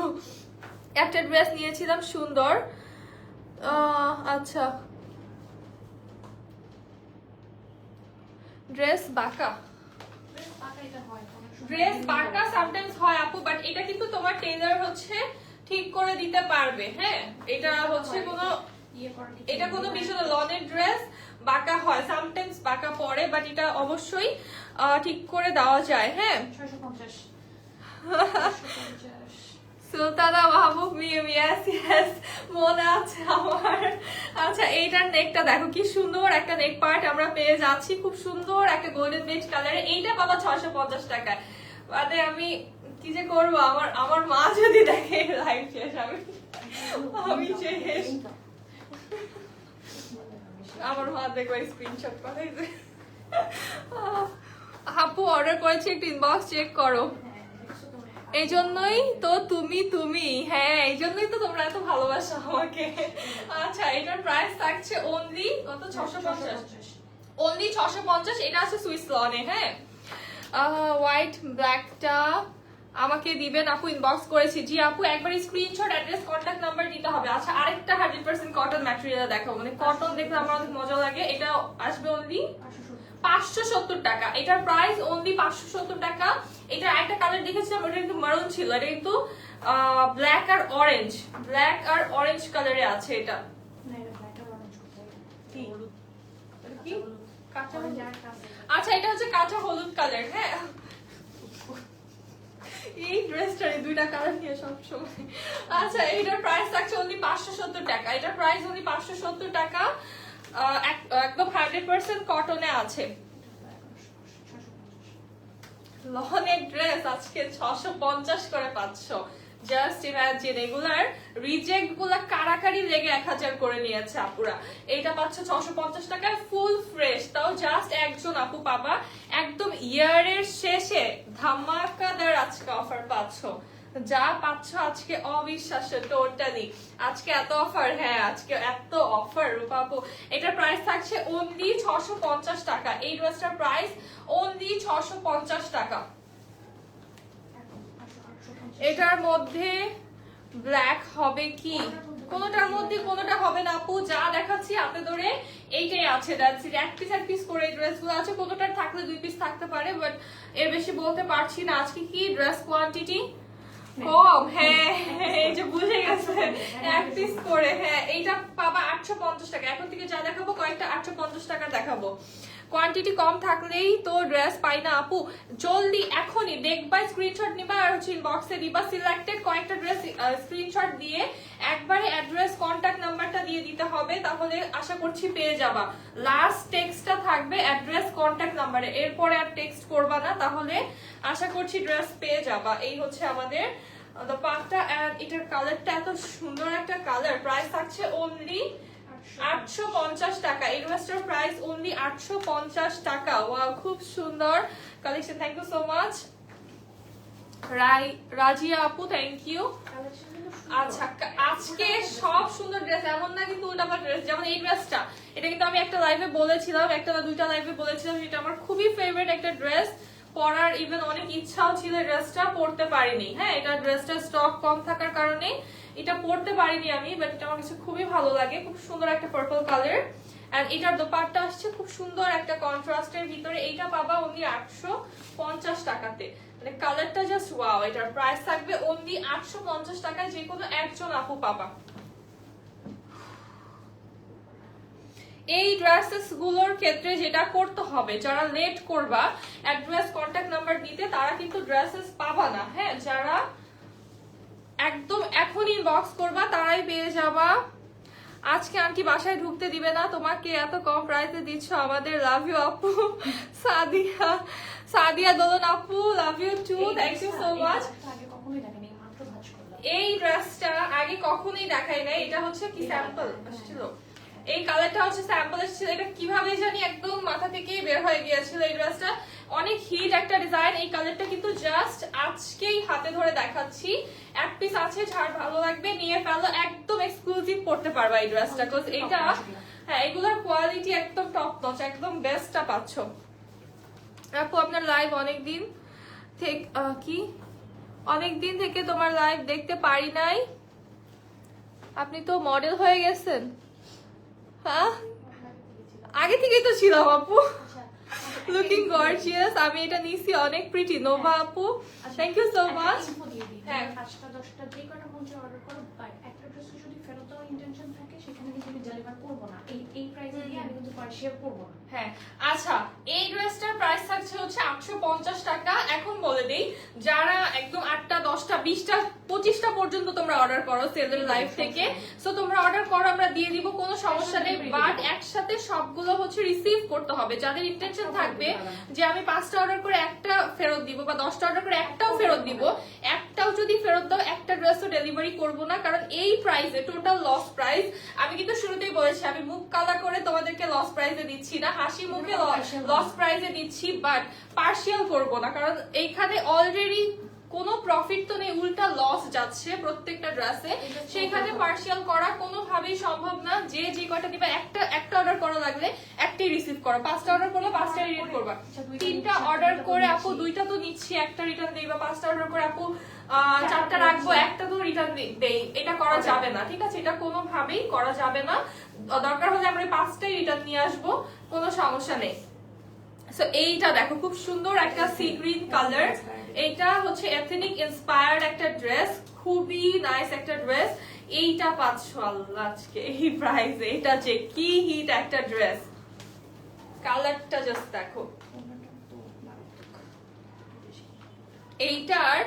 একটা ড্রেস নিয়েছিলাম সুন্দর, আচ্ছা ড্রেস বাঁকা, ড্রেস বাঁকা সামটাইমস হয় আপু, বাট এটা কিন্তু তোমার টেইলর হচ্ছে ঠিক করে দিতে পারবে। হ্যাঁ এটা হচ্ছে কোনো এটা কোনো বিষয় না, লনের ড্রেস বাঁকা হয় সামটাইমস, বাঁকা পড়ে, বাট এটা অবশ্যই ঠিক করে দেওয়া যায়। হ্যাঁ 650 সুলতানা মাহবুব মিম, ইয়েস ইয়েস মনে আছে আমার। আচ্ছা এইটার নেকটা দেখো কি সুন্দর একটা নেক পার্ট আমরা পেয়ে যাচ্ছি, খুব সুন্দর একটা গোল্ডেন বেজ কালারে। এইটা পাবা 650 টাকায়। মানে আমি কি যে করবো, আমার মা যদি দেখে লাইভ শেষ, আমি শেষ। আমার মা দেখো স্ক্রিনশট পাঠাইছে। আপু অর্ডার করেছি, একটু ইনবক্স চেক করো। এই জন্যই তো তুমি হ্যাঁ এই জন্যই তো তোমরা এত ভালোবাসো আমাকে। আচ্ছা এটার প্রাইস থাকছে অনলি কত? 650, অনলি 650। এটা আছে সুইস লনে। হ্যাঁ হোয়াইট ব্ল্যাকটা আমাকে দিবেন আপু, ইনবক্স করেছি। জি আপু, একবার স্ক্রিনশট, অ্যাড্রেস, কন্ট্যাক্ট নাম্বার দিতে হবে। আচ্ছা আরেকটা 100% কটন ম্যাটেরিয়াল দেখাবো, মানে কটন দেখলে আমার অনেক মজা লাগে। এটা আসবে অনলি 570 টাকা। এটার প্রাইস অনলি 570 টাকা। এটা একটা কালার দেখেছিলাম, ওটা কিন্তু মারুন ছিল, এটা কিন্তু ব্ল্যাক আর অরেঞ্জ, ব্ল্যাক আর অরেঞ্জ কালারে আছে। এটা আচ্ছা এটা হচ্ছে কাঁচা হলুদ কালার। হ্যাঁ এই ড্রেসটারই দুইটা কালার নিয়ে সবসময়। আচ্ছা এটার প্রাইস থাকছে অনলি 570 টাকা। এটার প্রাইস অনলি 570 টাকা, একদম 100% কটনে আছে। লনের ড্রেস আজকে 650 করে পাচ্ছ, জাস্ট ইমাজিন। এগুলার রিজেক্ট গুলা কারাকারি লেগে 1000 করে নিয়েছে আপুরা। এটা পাচ্ছ 650 টাকায় ফুল ফ্রেশ, তাও জাস্ট একজন আপু পাবা। একদম ইয়ারের শেষে ধামাকাদার আজকে অফার পাচ্ছ, যা পাচ্ছ আজকে অবিশ্বাস্য টোটালি। আজকে এত অফার, হ্যাঁ আজকে এত অফার রূপাপু। এটার প্রাইস থাকছে অনলি 650 টাকা। এই ড্রেসটার প্রাইস অনলি 650 টাকা। এটার মধ্যে ব্ল্যাক হবে কি? কোনোটার মধ্যে কোনোটা হবে না আপু, যা দেখাচ্ছি হাতে ধরে এইটাই আছে। এক পিস করে এই ড্রেসগুলো আছে, কোনোটার থাকলে 2 পিস থাকতে পারে, বাট এর বেশি বলতে পারছি না। আজকে কি ড্রেস কোয়ান্টিটি কম, হ্যাঁ এই যে বুঝে গেছে, 1 পিস করে। হ্যাঁ এইটা পাবা 850 টাকা। এখন থেকে যা দেখাবো কয়েকটা 850 টাকা দেখাবো। কোয়ান্টিটি কম থাকলেই তো ড্রেস পাই না আপু। জলদি এখনই দেখবা, স্ক্রিনশট নিবা আর হচ্ছে ইনবক্সে দিবা। সিলেক্টেড কয়েকটা ড্রেস স্ক্রিনশট দিয়ে একবারে অ্যাড্রেস, কন্ট্যাক্ট নাম্বারটা দিয়ে দিতে হবে, তাহলে আশা করছি পেয়ে যাবা। লাস্ট টেক্সটটা থাকবে অ্যাড্রেস, কন্ট্যাক্ট নাম্বারে, এরপরে আর টেক্সট করবা না, তাহলে আশা করছি ড্রেস পেয়ে যাবা। এই হচ্ছে আমাদের দোপাট্টা, এন্ড এটার কালারটা এত সুন্দর একটা কালার। প্রাইস থাকছে অনলি 850 টাকা। এই ড্রেসটার প্রাইস অনলি 850 টাকা। ওয়াও, খুব সুন্দর collection. Thank you so much Razia আপু, থ্যাংক ইউ। আচ্ছা, আজকে সব সুন্দর ড্রেস, এমন না কিন্তু উল্টাপাল্টা ড্রেস। যেমন এই ড্রেসটা, এটা কিন্তু আমি একটা লাইভে বলেছিলাম, একটা না দুইটা লাইভে বলেছিলাম, এটা আমার খুবই ফেভারিট একটা ড্রেস। পরার ইভেন অনেক ইচ্ছাও ছিল, ড্রেসটা পরতে পারিনি। হ্যাঁ, এটা ড্রেসটা স্টক কম থাকার কারণে এটা পরতে পারিনি আমি, বাট এটা আমার কাছে খুবই ভালো লাগে। খুব সুন্দর একটা পার্পল কালার, এন্ড এটার দোপাট্টা আসছে খুব সুন্দর একটা কন্ট্রাস্টের ভিতরে। এইটা পাবা অনলি 850 টাকাতে। মানে কালারটা জাস্ট ওয়াও। এটার প্রাইস থাকবে অনলি 850 টাকায়, যে কোনো একজন আপু পাবা। এই ড্রেসেস গুলোর ক্ষেত্রে যেটা করতে হবে, যারা লেট করবা অ্যাড্রেস কন্ট্যাক্ট নাম্বার দিতে, তারা কিন্তু ড্রেসেস পাবা না। হ্যাঁ, যারা একদম এখন ইনবক্স করবা তারাই পেয়ে যাবা। আজকে আন্টি বাসায় ঢুকতে দিবে না তোমাকে, এত কম প্রাইসে দিচ্ছ আমাদের। লাভ ইউ আপু। সাদিয়া দোলন আপু, love you too, thank you so much. এই ড্রেসটা আগে কখনোই দেখাই নাই, এটা হচ্ছে কি স্যাম্পল আসছিল। এই কালারটা হচ্ছে স্যাম্পল এসেছিল, এটা কিভাবে জানি একদম মাথা থেকেই বের হয়ে গিয়েছিল। এই ড্রেসটা অনেক হিট একটা ডিজাইন। এই কালারটা কিন্তু জাস্ট আজকেই হাতে ধরে দেখাচ্ছি। এক পিস আছে, যার ভালো লাগবে নিয়ে ফেলো, একদম এক্সক্লুসিভ পড়তে পারবা এই ড্রেসটা। বিকজ এটা, হ্যাঁ, এগুলোর কোয়ালিটি একদম টপ নচ, একদম বেস্টটা পাচ্ছ। আপু আপনার লাইভ অনেকদিন থেকে তোমার লাইভ দেখতে পারি নাই, আপনি তো মডেল হয়ে গেছেন। হ্যাঁ, আগে থেকেই তো ছিলাম আপু। Looking gorgeous. আমি এটা নিছি, অনেক প্রিটি। নোভা আপু, থ্যাংক ইউ সো মাচ। হ্যাঁ, 5টা 10টা যে কটা মন চায় অর্ডার করো, বাট একটা ড্রেস যদি ফেরত দেওয়ার ইন্টেনশন থাকে, সেখানে কিন্তু আমি ডেলিভার করব না। এই প্রাইসে দিয়ে আমি কিন্তু পার্সিয়াল করব না। হ্যাঁ, আচ্ছা, এই ড্রেসটার প্রাইস থাকছে হচ্ছে 850 টাকা। এখন বলে দেই, যারা একদম 8টা 10টা 20টা 25টা পর্যন্ত তোমরা অর্ডার করো সেলের লাইভ থেকে, সো তোমরা অর্ডার করো, আমরা দিয়ে দিব, কোনো সমস্যা নেই। বাট একসাথে সবগুলো হচ্ছে রিসিভ করতে হবে। যাদের ইন্টেনশন থাকবে যে আমি 5টা অর্ডার করে একটা ফেরত দিব, বা 10টা অর্ডার করে একটাও ফেরত দিব, একটাও যদি ফেরত দাও, একটা ড্রেসও ডেলিভারি করব না, কারণ এই প্রাইসে টোটাল লস প্রাইস। আমি কিন্তু শুরুতেই বলেছি, আমি মুখ কালা করে তোমাদেরকে লস প্রাইসে দিচ্ছি না, হাসি মুখে লস প্রাইসে দিচ্ছি, বাট পার্সিয়াল করব না, কারণ এইখানে অলরেডি কোনো প্রফিট তো নেই, উল্টা লস যাচ্ছে প্রত্যেকটা ড্রেসে। সেখানে পার্সিয়াল করা কোনোভাবেই সম্ভব না। যে কয়টা দিবা, একটা অর্ডার করা লাগলে একটাই রিসিভ করো, 5টা অর্ডার করলে 5টা রিটার্ন করবা, 3টা অর্ডার করে আপু 2টা তো নিচ্ছি, একটা রিটার্ন দেইবা, 5টা অর্ডার করে আপু 4টা রাখবো, একটা তো রিটার্ন দেই, এটা করা যাবে না। ঠিক আছে, এটা কোনোভাবেই করা যাবে না। দরকার হলে আমরা 5টাই রিটার্ন নিয়ে আসবো, কোনো সমস্যা নেই। সো এইটা দেখো, খুব সুন্দর একটা সি গ্রিন কালার। এটা হচ্ছে এথনিক ইন্সপায়ার্ড একটা ড্রেস, খুবই নাইস একটা ড্রেস। এইটা পাচ্ছ আল্লাহ আজকে এই প্রাইসে, এটা যে কি হিট একটা ড্রেস। কালারটা জাস্ট দেখো। এইটার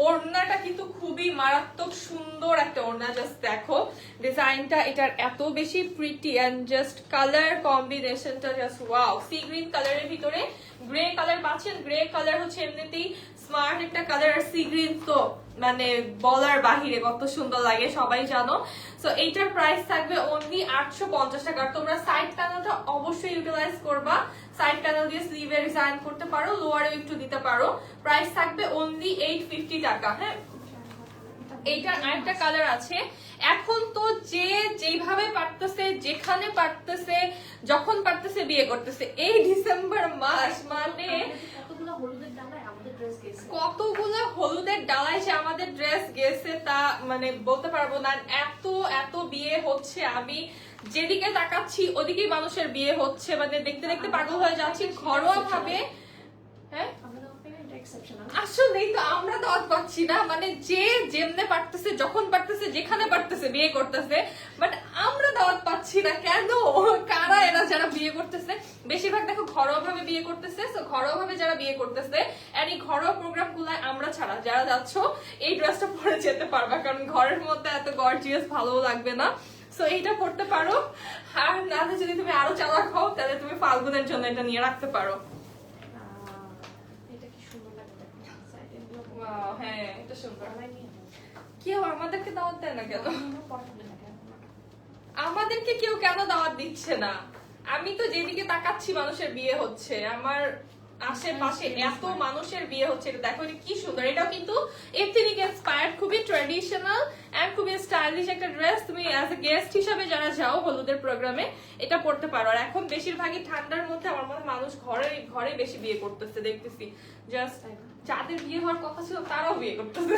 ওড়নাটা কিন্তু খুবই মারাত্মক সুন্দর একটা ওড়না, জাস্ট দেখো ডিজাইনটা, এটার এত বেশি প্রিটি এন্ড জাস্ট কালার কম্বিনেশনটা জাস্ট ওয়াও। সি গ্রিন কালারের ভিতরে গ্রে কালার পাচ্ছেন। গ্রে কালার হচ্ছে এমনিতেই স্মার্ট একটা কালার, আর সি গ্রিন তো মানে বলার বাহিরে কত সুন্দর লাগে, সবাই জানো। সো এইটার প্রাইস থাকবে অনলি 850 টাকা। তোমরা সাইড প্যানেলটা অবশ্যই ইউটিলাইজ করবা, সাইড প্যানেল দিয়ে স্লিভে ডিজাইন করতে পারো, লোয়ারেও একটু দিতে পারো। প্রাইস থাকবে অনলি 850 টাকা। হ্যাঁ, এইটার আরেকটা কালার আছে। এখন তো যে যেভাবে পারতেছে, যেখানে পারতেছে, যখন পারতেছে বিয়ে করতেছে। এই ডিসেম্বর মাস মানে কতগুলো হলুদের ডালায় যে আমাদের ড্রেস গেছে তা মানে বলতে পারবো না। এত বিয়ে হচ্ছে, আমি যেদিকে তাকাচ্ছি ওদিকেই মানুষের বিয়ে হচ্ছে, মানে দেখতে দেখতে পাগল হয়ে যাচ্ছি ঘরোয়া ভাবে। হ্যাঁ, আসলেই তো আমরা দাওয়াত পাচ্ছি না, মানে যে যেমনে পারতেছে, যখন পারতেছে, যেখানে পারতেছে বিয়ে করতেছে, বাট আমরা দাওয়াত পাচ্ছি না কেন? কারা এরা যারা বিয়ে করতেছে? বেশিরভাগ দেখো ঘরোয়া ভাবে বিয়ে করতেছে। তো ঘরোয়া ভাবে যারা বিয়ে করতেছে, আর এই ঘরোয়া প্রোগ্রাম গুলায় আমরা ছাড়া যারা যাচ্ছ, এই ড্রেসটা পরে যেতে পারবা, কারণ ঘরের মধ্যে এত গর্জিয়াস ভালো লাগবে না। সো এইটা পড়তে পারো। আর না যদি তুমি আরো চালাক হও, তাহলে তুমি ফাল্গুনের জন্য এটা নিয়ে রাখতে পারো। হ্যাঁ, এটা সুন্দর। কেউ আমাদেরকে দাওয়াত দেয় না কেন? আমাদেরকে কেউ কেন দাওয়াত দিচ্ছে না? আমি তো যেদিকে তাকাচ্ছি মানুষের বিয়ে হচ্ছে, আমার আশেপাশে এত মানুষের বিয়ে হচ্ছে। এটা দেখো, এটা কি সুন্দর। এটাও কিন্তু এথনিক ইন্সপায়ার্ড, খুবই ট্র্যাডিশনাল এন্ড খুবই স্টাইলিশ একটা ড্রেস। তুমি অ্যাজ এ গেস্ট হিসাবে যারা যাও হলুদের প্রোগ্রামে এটা পড়তে পারো। আর এখন বেশিরভাগই ঠান্ডার মধ্যে আমার মনে হয় মানুষ ঘরে ঘরে বেশি বিয়ে করতেছে, দেখতেছি। জাস্ট যাদের বিয়ে হওয়ার কথা ছিল তারাও বিয়ে করতেছে।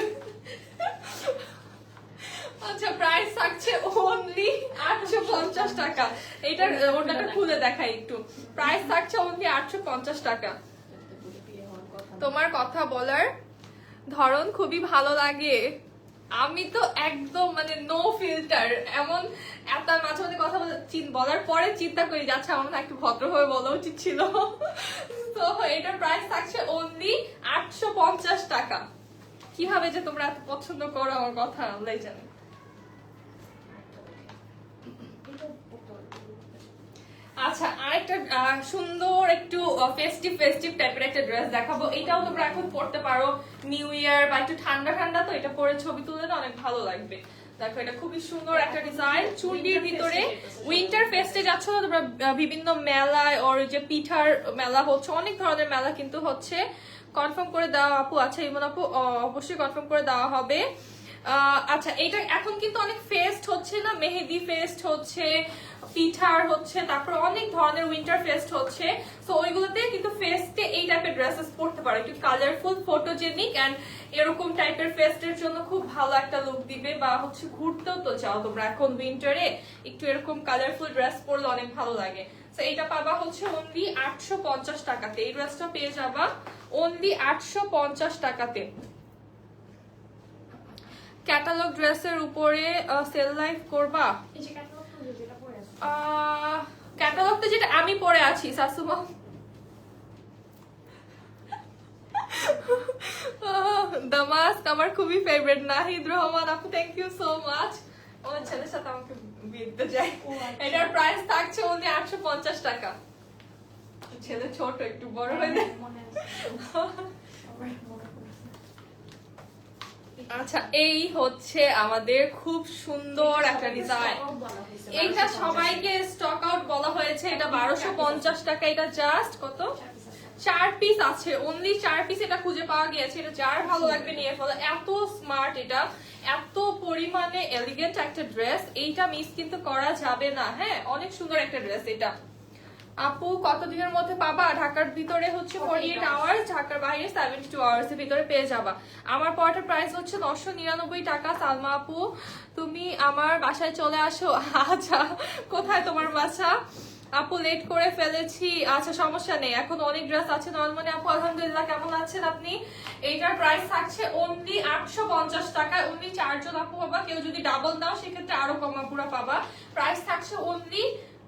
আচ্ছা, প্রাইস থাকছে অনলি 850 টাকা। এটার ওটাটা খুলে দেখাই একটু। প্রাইস থাকছে অনলি 850 টাকা। তোমার কথা বলার ধরন খুবই ভালো লাগে। আমি তো একদম মানে নো ফিল্টার, এমন এত মাঝে মাঝে কথা বলার পরে চিন্তা করি যাচ্ছে আমার না একটু ভদ্রভাবে বলা উচিত ছিল। তো এটার প্রাইস থাকছে অনলি 850 টাকা। কিভাবে যে তোমরা এত পছন্দ করো আমার কথা আল্লাহই জানে। আচ্ছা, আরেকটা সুন্দর একটু ফেস্টিভ টাইপের একটা ড্রেস দেখাবো। এটাও তোমরা এখন পড়তে পারো নিউ ইয়ার বা একটু ঠান্ডা ঠান্ডা, তো এটা পরে ছবি তুললে না অনেক ভালো লাগবে। দেখো, এটা খুবই সুন্দর একটা ডিজাইন, চুড়ির ভিতরে। উইন্টার ফেস্টে যাচ্ছ না তোমরা, বিভিন্ন মেলায় ওর যে পিঠার মেলা হচ্ছে, অনেক ধরনের মেলা কিন্তু হচ্ছে। কনফার্ম করে দেওয়া আপু? আচ্ছা ইমন আপু, অবশ্যই কনফার্ম করে দেওয়া হবে। আচ্ছা, এটা এখন কিন্তু অনেক ফেস্ট হচ্ছে না, মেহেদি ফেস্ট হচ্ছে, পিঠার হচ্ছে, তারপর অনেক ধরনের উইন্টার ফেস্ট হচ্ছে। সো ওইগুলোতে কিন্তু ফেস্টে এই টাইপের ড্রেসেস পরতে পারো, একটু কালারফুল, ফটোজেনিক এন্ড এরকম টাইপের ফেস্টের জন্য খুব ভালো একটা লুক দিবে। বা হচ্ছে ঘুরতেও তো চাও তোমরা এখন উইন্টারে, একটু এরকম কালারফুল ড্রেস পরলে অনেক ভালো লাগে। সো এটা পাবা হচ্ছে অনলি 850 টাকাতে। এই ড্রেসটা পেয়ে যাবা অনলি 850 টাকাতে। ক্যাটালগ ড্রেসের উপরে সেল লাইভ করবা? ক্যাটালগটা যেটা আমি পরে আছি শাশুমা। দামাস্ক আমার খুবই ফেভারিট। নাহিদ রহমান আপু, থ্যাংক ইউ সো মাচ। আমার ছেলের সাথে আমাকে বিয়ে দিতে চাই। এটার প্রাইস থাকছে অনলি 850 টাকা। ছেলে ছোট, একটু বড় হয়ে যায়। আচ্ছা, এই হচ্ছে আমাদের খুব সুন্দর একটা ডিজাইন। এটা সবাইকে স্টক আউট বলা হয়েছে। এটা 1250 টাকা। এটা জাস্ট কত 4 পিস আছে, অনলি 4 পিস এটা খুঁজে পাওয়া গিয়েছে। এটা যার ভালো লাগবে নিয়ে ফেলো। এত স্মার্ট, এটা এত পরিমাণে এলিগেন্ট একটা ড্রেস, এইটা মিস কিন্তু করা যাবে না। হ্যাঁ, অনেক সুন্দর একটা ড্রেস এটা। আপু কতদিনের মধ্যে পাবা? ঢাকার ভিতরে হচ্ছে 48 আওয়ার্স, ঢাকার বাইরে 72 আওয়ার্স এর ভিতরে পেয়ে যাবা। আমার পড়াটার প্রাইস হচ্ছে 999 টাকা। সালমা আপু, তুমি আমার বাসায় চলে আসো। আচ্ছা, কোথায় তোমার বাসা? আপু লেট করে ফেলেছি। আচ্ছা, সমস্যা নেই, এখন অনেক ড্রেস আছে। নরমালি আপু আলহামদুলিল্লাহ, কেমন আছেন আপনি? এইটার প্রাইস থাকছে অনলি 850 টাকা। অনলি 4 জন আপু পাবা। কেউ যদি ডাবল দাও সেক্ষেত্রে আরো কম আপুরা পাবা। প্রাইস থাকছে অনলি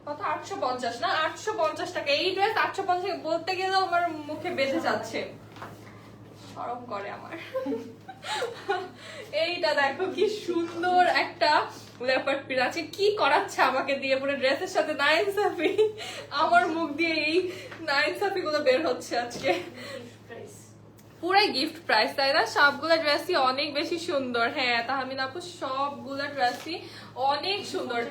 কত? 850 না, 850 টাকা। এই ড্রেস 850 বলতে গেলেও আমার মুখে বেঁধে যাচ্ছে, শরম করে আমার। এইটা দেখো কি সুন্দর একটা লেপার্ড প্রিন্ট আছে। কি করাচ্ছে আমাকে দিয়ে পুরো ড্রেসের সাথে নাইনসাফি। আমার মুখ দিয়ে এই নাইনসাফি গুলো বের হচ্ছে আজকে। পুরাই গিফট প্রাইস, তাই না? সবগুলো ড্রেসই অনেক বেশি সুন্দর। হ্যাঁ তাহমিনা আপু, সবগুলো ড্রেসই অনেক সুন্দর।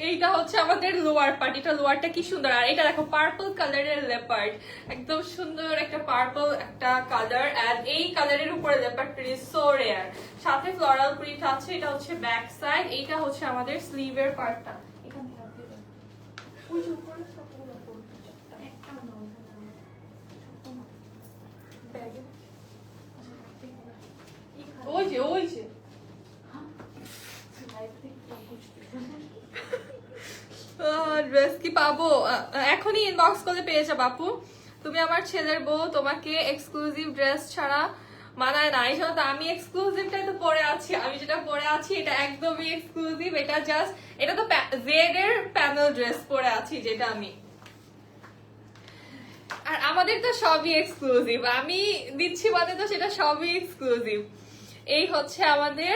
এইটা হচ্ছে আমাদের লোয়ার পার্ট। এটা লোয়ারটা কি সুন্দর। আর এটা দেখো পার্পল কালারের লেপার্ড, একদম সুন্দর একটা পার্পল একটা কালার। আর এই কালারের উপরে লেপার্ড প্রিন্ট সো রেয়ার, সাথে ফ্লোরাল প্রিন্ট আছে। এটা হচ্ছে ব্যাক সাইড, এইটা হচ্ছে আমাদের স্লিভের পার্টটা। ওই যে ওই যে ড্রেস কি পাবো? এখনই ইনবক্স করলে পেয়ে যাবো আপু। তুমি আমার ছেলের বউ, তোমাকে এক্সক্লুসিভ ড্রেস ছাড়া মানায় না। এই জন্য তো আমি এক্সক্লুসিভটাই তো পরে আছি। আমি যেটা পরে আছি এটা একদমই এক্সক্লুসিভ। এটা জাস্ট, এটা তো জেড এর প্যানেল ড্রেস পরে আছি যেটা আমি। আর আমাদের তো সবই এক্সক্লুসিভ, আমি দিচ্ছি মানে তো সেটা সবই এক্সক্লুসিভ। এই হচ্ছে আমাদের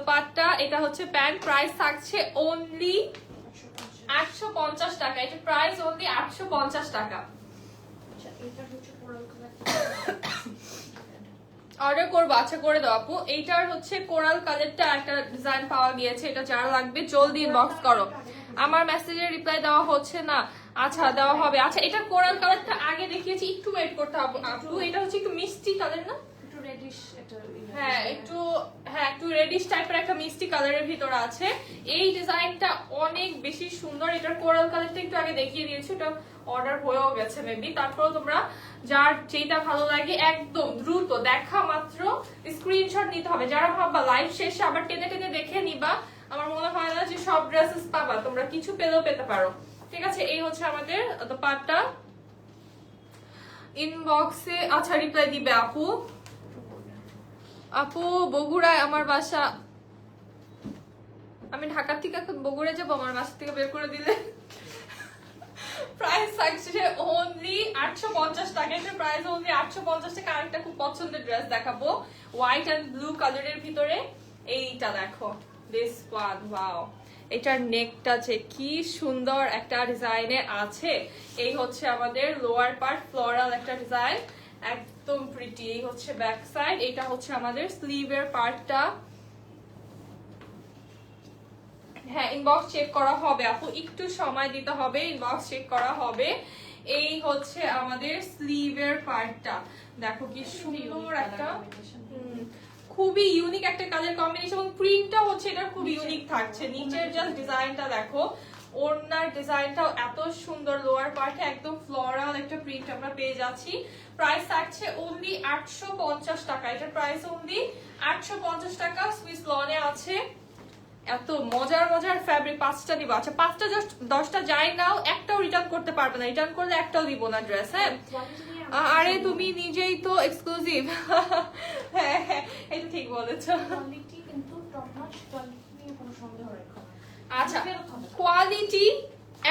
পাটটা, এটা হচ্ছে প্যান্ট। প্রাইস থাকছে অনলি 850 টাকা। এটা প্রাইস অনলি 850 টাকা। অর্ডার করবো, আচ্ছা করে দাও আপু। এইটার হচ্ছে কোরাল কালারটা একটা ডিজাইন পাওয়া গিয়েছে, এটা যারা লাগবে জলদি ইনবক্স করো। আমার মেসেজের রিপ্লাই দেওয়া হচ্ছে না। আচ্ছা দেওয়া হবে। আচ্ছা এটা কোরাল কালারটা আগে দেখিয়েছি, একটু ওয়েট করতে হবে আপু। এটা হচ্ছে একটু মিষ্টি কালার না? হ্যাঁ একটু রেডিশ টাইপের একটা মিষ্টি কালারের ভিতরে আছে। এই ডিজাইনটা অনেক বেশি সুন্দর। এটার কোরাল কালারটা একটু আগে দেখিয়ে দিয়েছি, ওটা অর্ডার হয়েও গেছে মেবি। তারপর তোমরা যার যেটা ভালো লাগে একদম দ্রুত দেখা মাত্র স্ক্রিনশট নিতে হবে। যারা ভাববা লাইভ শেষে আবার টেনে টেনে দেখে নিবা, আমার মনে হয় না যে সব ড্রেসেস পাবা, তোমরা কিছু পেলেও পেতে পারো। ঠিক আছে, এই হচ্ছে আমাদের পার্টটা। ইনবক্সে আচ্ছা রিপ্লাই দিবে আপু। আপু বগুড়ায় আমার বাসা, আমি ঢাকা থেকে এখন বগুড়ায় যাবো, আমার বাসা থেকে বের করে দিলে। প্রাইস থাকছে অনলি 850 টাকা। এটার প্রাইস অনলি 850 টাকা। আরেকটা খুব পছন্দের ড্রেস দেখাবো, হোয়াইট এন্ড ব্লু কালারের ভিতরে। এইটা দেখো, দিস ওয়ান, ওয়াও। এটার নেকটা যে কি সুন্দর একটা ডিজাইনে আছে। এই হচ্ছে আমাদের লোয়ার পার্ট, ফ্লোরাল একটা ডিজাইন, একদম প্রিটি। এই হচ্ছে ব্যাক সাইড, এটা হচ্ছে আমাদের স্লিভের পার্টটা। হ্যাঁ ইনবক্স চেক করা হবে আপু, একটু সময় দিতে হবে, ইনবক্স চেক করা হবে। এই হচ্ছে আমাদের স্লিভের পার্টটা, দেখো কি সুন্দর একটা, খুবই ইউনিক একটা কালার কম্বিনেশন, এবং প্রিন্টটা হচ্ছে এটা খুব ইউনিক থাকছে। নিচের জাস্ট ডিজাইনটা দেখো, ওড়নার ডিজাইনটাও এত সুন্দর। লোয়ার পার্টে একদম ফ্লোরাল একটা প্রিন্ট আমরা পেয়ে যাচ্ছি। প্রাইস থাকছে অনলি 850 টাকা। এটার প্রাইস অনলি 850 টাকা। সুইস লনে আছে। এত মজার মজার ফ্যাব্রিক, 5টা দিব। আচ্ছা 5টা জাস্ট 10টা যাই নাও, একটাও রিটার্ন করতে পারবে না। রিটার্ন করলে একটাও দিব না ড্রেস। হ্যাঁ আরে তুমি নিজেই তো এক্সক্লুসিভ। হ্যাঁ হ্যাঁ এটা ঠিক বলেছো। আচ্ছা কোয়ালিটি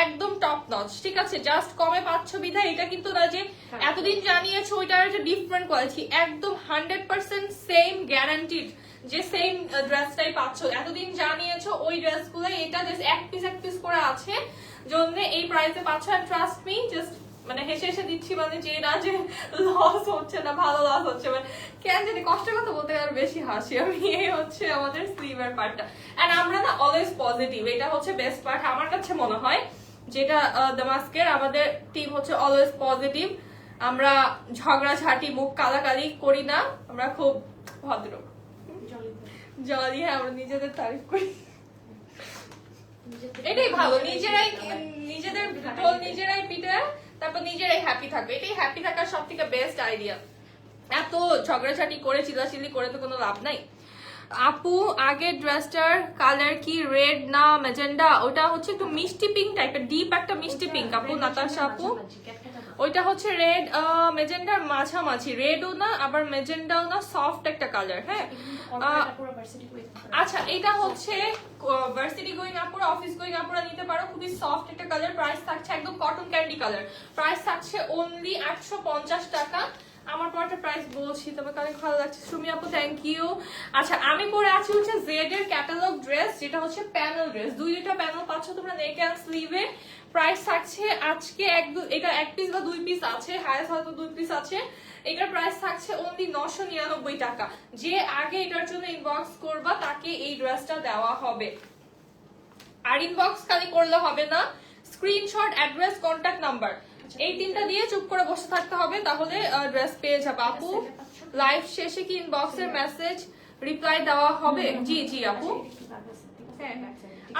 একদম টপ নচ, ঠিক আছে। জাস্ট কমে পাচ্ছ বিধায় এটা কিন্তু না যে এতদিন জানিয়েছো ওইটার একটা ডিফারেন্ট কোয়ালিটি, একদম 100% সেম গ্যারান্টিড যে সেম ড্রেসটাই পাচ্ছ। এতদিন জানিয়েছো ওই ড্রেসগুলো, এটা জাস্ট এক পিস করে আছে জন্য এই প্রাইসে পাচ্ছ। আর ট্রাস্ট মি, জাস্ট মানে হেসে হেসে দিচ্ছি, মানে যে না যে লস হচ্ছে না, ভালো লস হচ্ছে, মানে কেন জানি কষ্টের কথা বলতে আর বেশি হাসি আমি। এই হচ্ছে আমাদের স্লিভের পার্টটা। এন্ড আমরা না অলওয়েজ পজিটিভ, এটা হচ্ছে বেস্ট পার্ট আমার কাছে মনে হয়, যেটা দামাস্কের আমাদের টিম হচ্ছে অলওয়েজ পজিটিভ। আমরা ঝগড়াঝাটি মুখ কালাকালি করি না, আমরা খুব ভদ্র জলি। হ্যাঁ আমরা নিজেদের তারিফ করি, এটাই ভালো। নিজেদের ঢোল নিজেরাই পিটে, তারপর নিজেরাই হ্যাপি থাকবে, এটাই হ্যাপি থাকার সব থেকে বেস্ট আইডিয়া। এত ঝগড়াঝাটি করে চিল্লাচিল্লি করে তো কোনো লাভ নাই। আপু আগের ড্রেসটার কালার কি রেড না ম্যাজেন্ডা? ওটা হচ্ছে একটু মিষ্টি পিঙ্ক টাইপের, ডিপ একটা মিষ্টি পিঙ্ক আপু, নাতাশা আপু। ওইটা হচ্ছে রেড ম্যাজেন্ডার মাঝামাঝি, রেডও না আবার ম্যাজেন্ডাও না, সফট একটা কালার। হ্যাঁ আচ্ছা এটা হচ্ছে ভার্সিটি গোয়িং আপুরা, অফিস গোয়িং আপুরা নিতে পারো, খুবই সফট একটা কালার। প্রাইস থাকছে একদম কটন ক্যান্ডি কালার। প্রাইস থাকছে অনলি 850 টাকা। আমার পরটা প্রাইস বলছি, তোমাকে অনেক ভালো লাগছে সুমি আপু, থ্যাংক ইউ। আচ্ছা আমি পরে আছি হচ্ছে জেড এর ক্যাটালগ ড্রেস, যেটা হচ্ছে প্যানেল ড্রেস। দুইটা প্যানেল পাচ্ছ তোমরা নেক এন্ড স্লিভে। প্রাইস থাকছে আজকে এটা এক পিস বা 2 পিস আছে, হায়েস্ট হয়তো 2 পিস আছে। এটার প্রাইস থাকছে অনলি 999 টাকা। যে আগে এটার জন্য ইনবক্স করবা তাকে এই ড্রেসটা দেওয়া হবে। আর ইনবক্স খালি করলে হবে না, স্ক্রিনশট, অ্যাড্রেস, কন্ট্যাক্ট নাম্বার, এই 3টা দিয়ে চুপ করে বসে থাকতে হবে, তাহলে ড্রেস পেয়ে যাবে। আপু লাইভ শেষে কি ইনবক্সের মেসেজ রিপ্লাই দেওয়া হবে? জি জি আপু।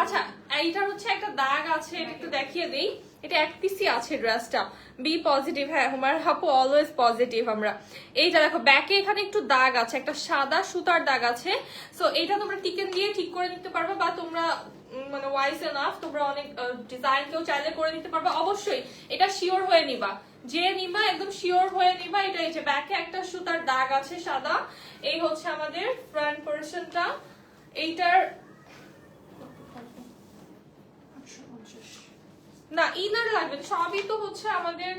আচ্ছা এইটার হচ্ছে একটা দাগ আছে, এটা একটু দেখিয়ে দেই। এটা এক পিসি আছে ড্রেসটা। Be positive. হ্যাঁ হুমার আপু অলওয়েজ পজিটিভ আমরা। এইটা দেখো ব্যাকে এখানে একটু দাগ আছে, একটা সাদা সুতার দাগ আছে। সো এইটা তোমরা টিকেন দিয়ে ঠিক করে নিতে পারবে, বা তোমরা মানে ওয়াইস এনাফ তোমরা অনেক ডিজাইন কেউ চাইলে করে নিতে পারবে। অবশ্যই এটা শিওর হয়ে নিবা, যে নিবা একদম শিওর হয়ে নিবা। এটা এই যে ব্যাকে একটা সুতার দাগ আছে সাদা। এই হচ্ছে আমাদের ফ্রন্ট পোরশনটা। এইটার না ইনার লাগবে, সবই তো হচ্ছে আমাদের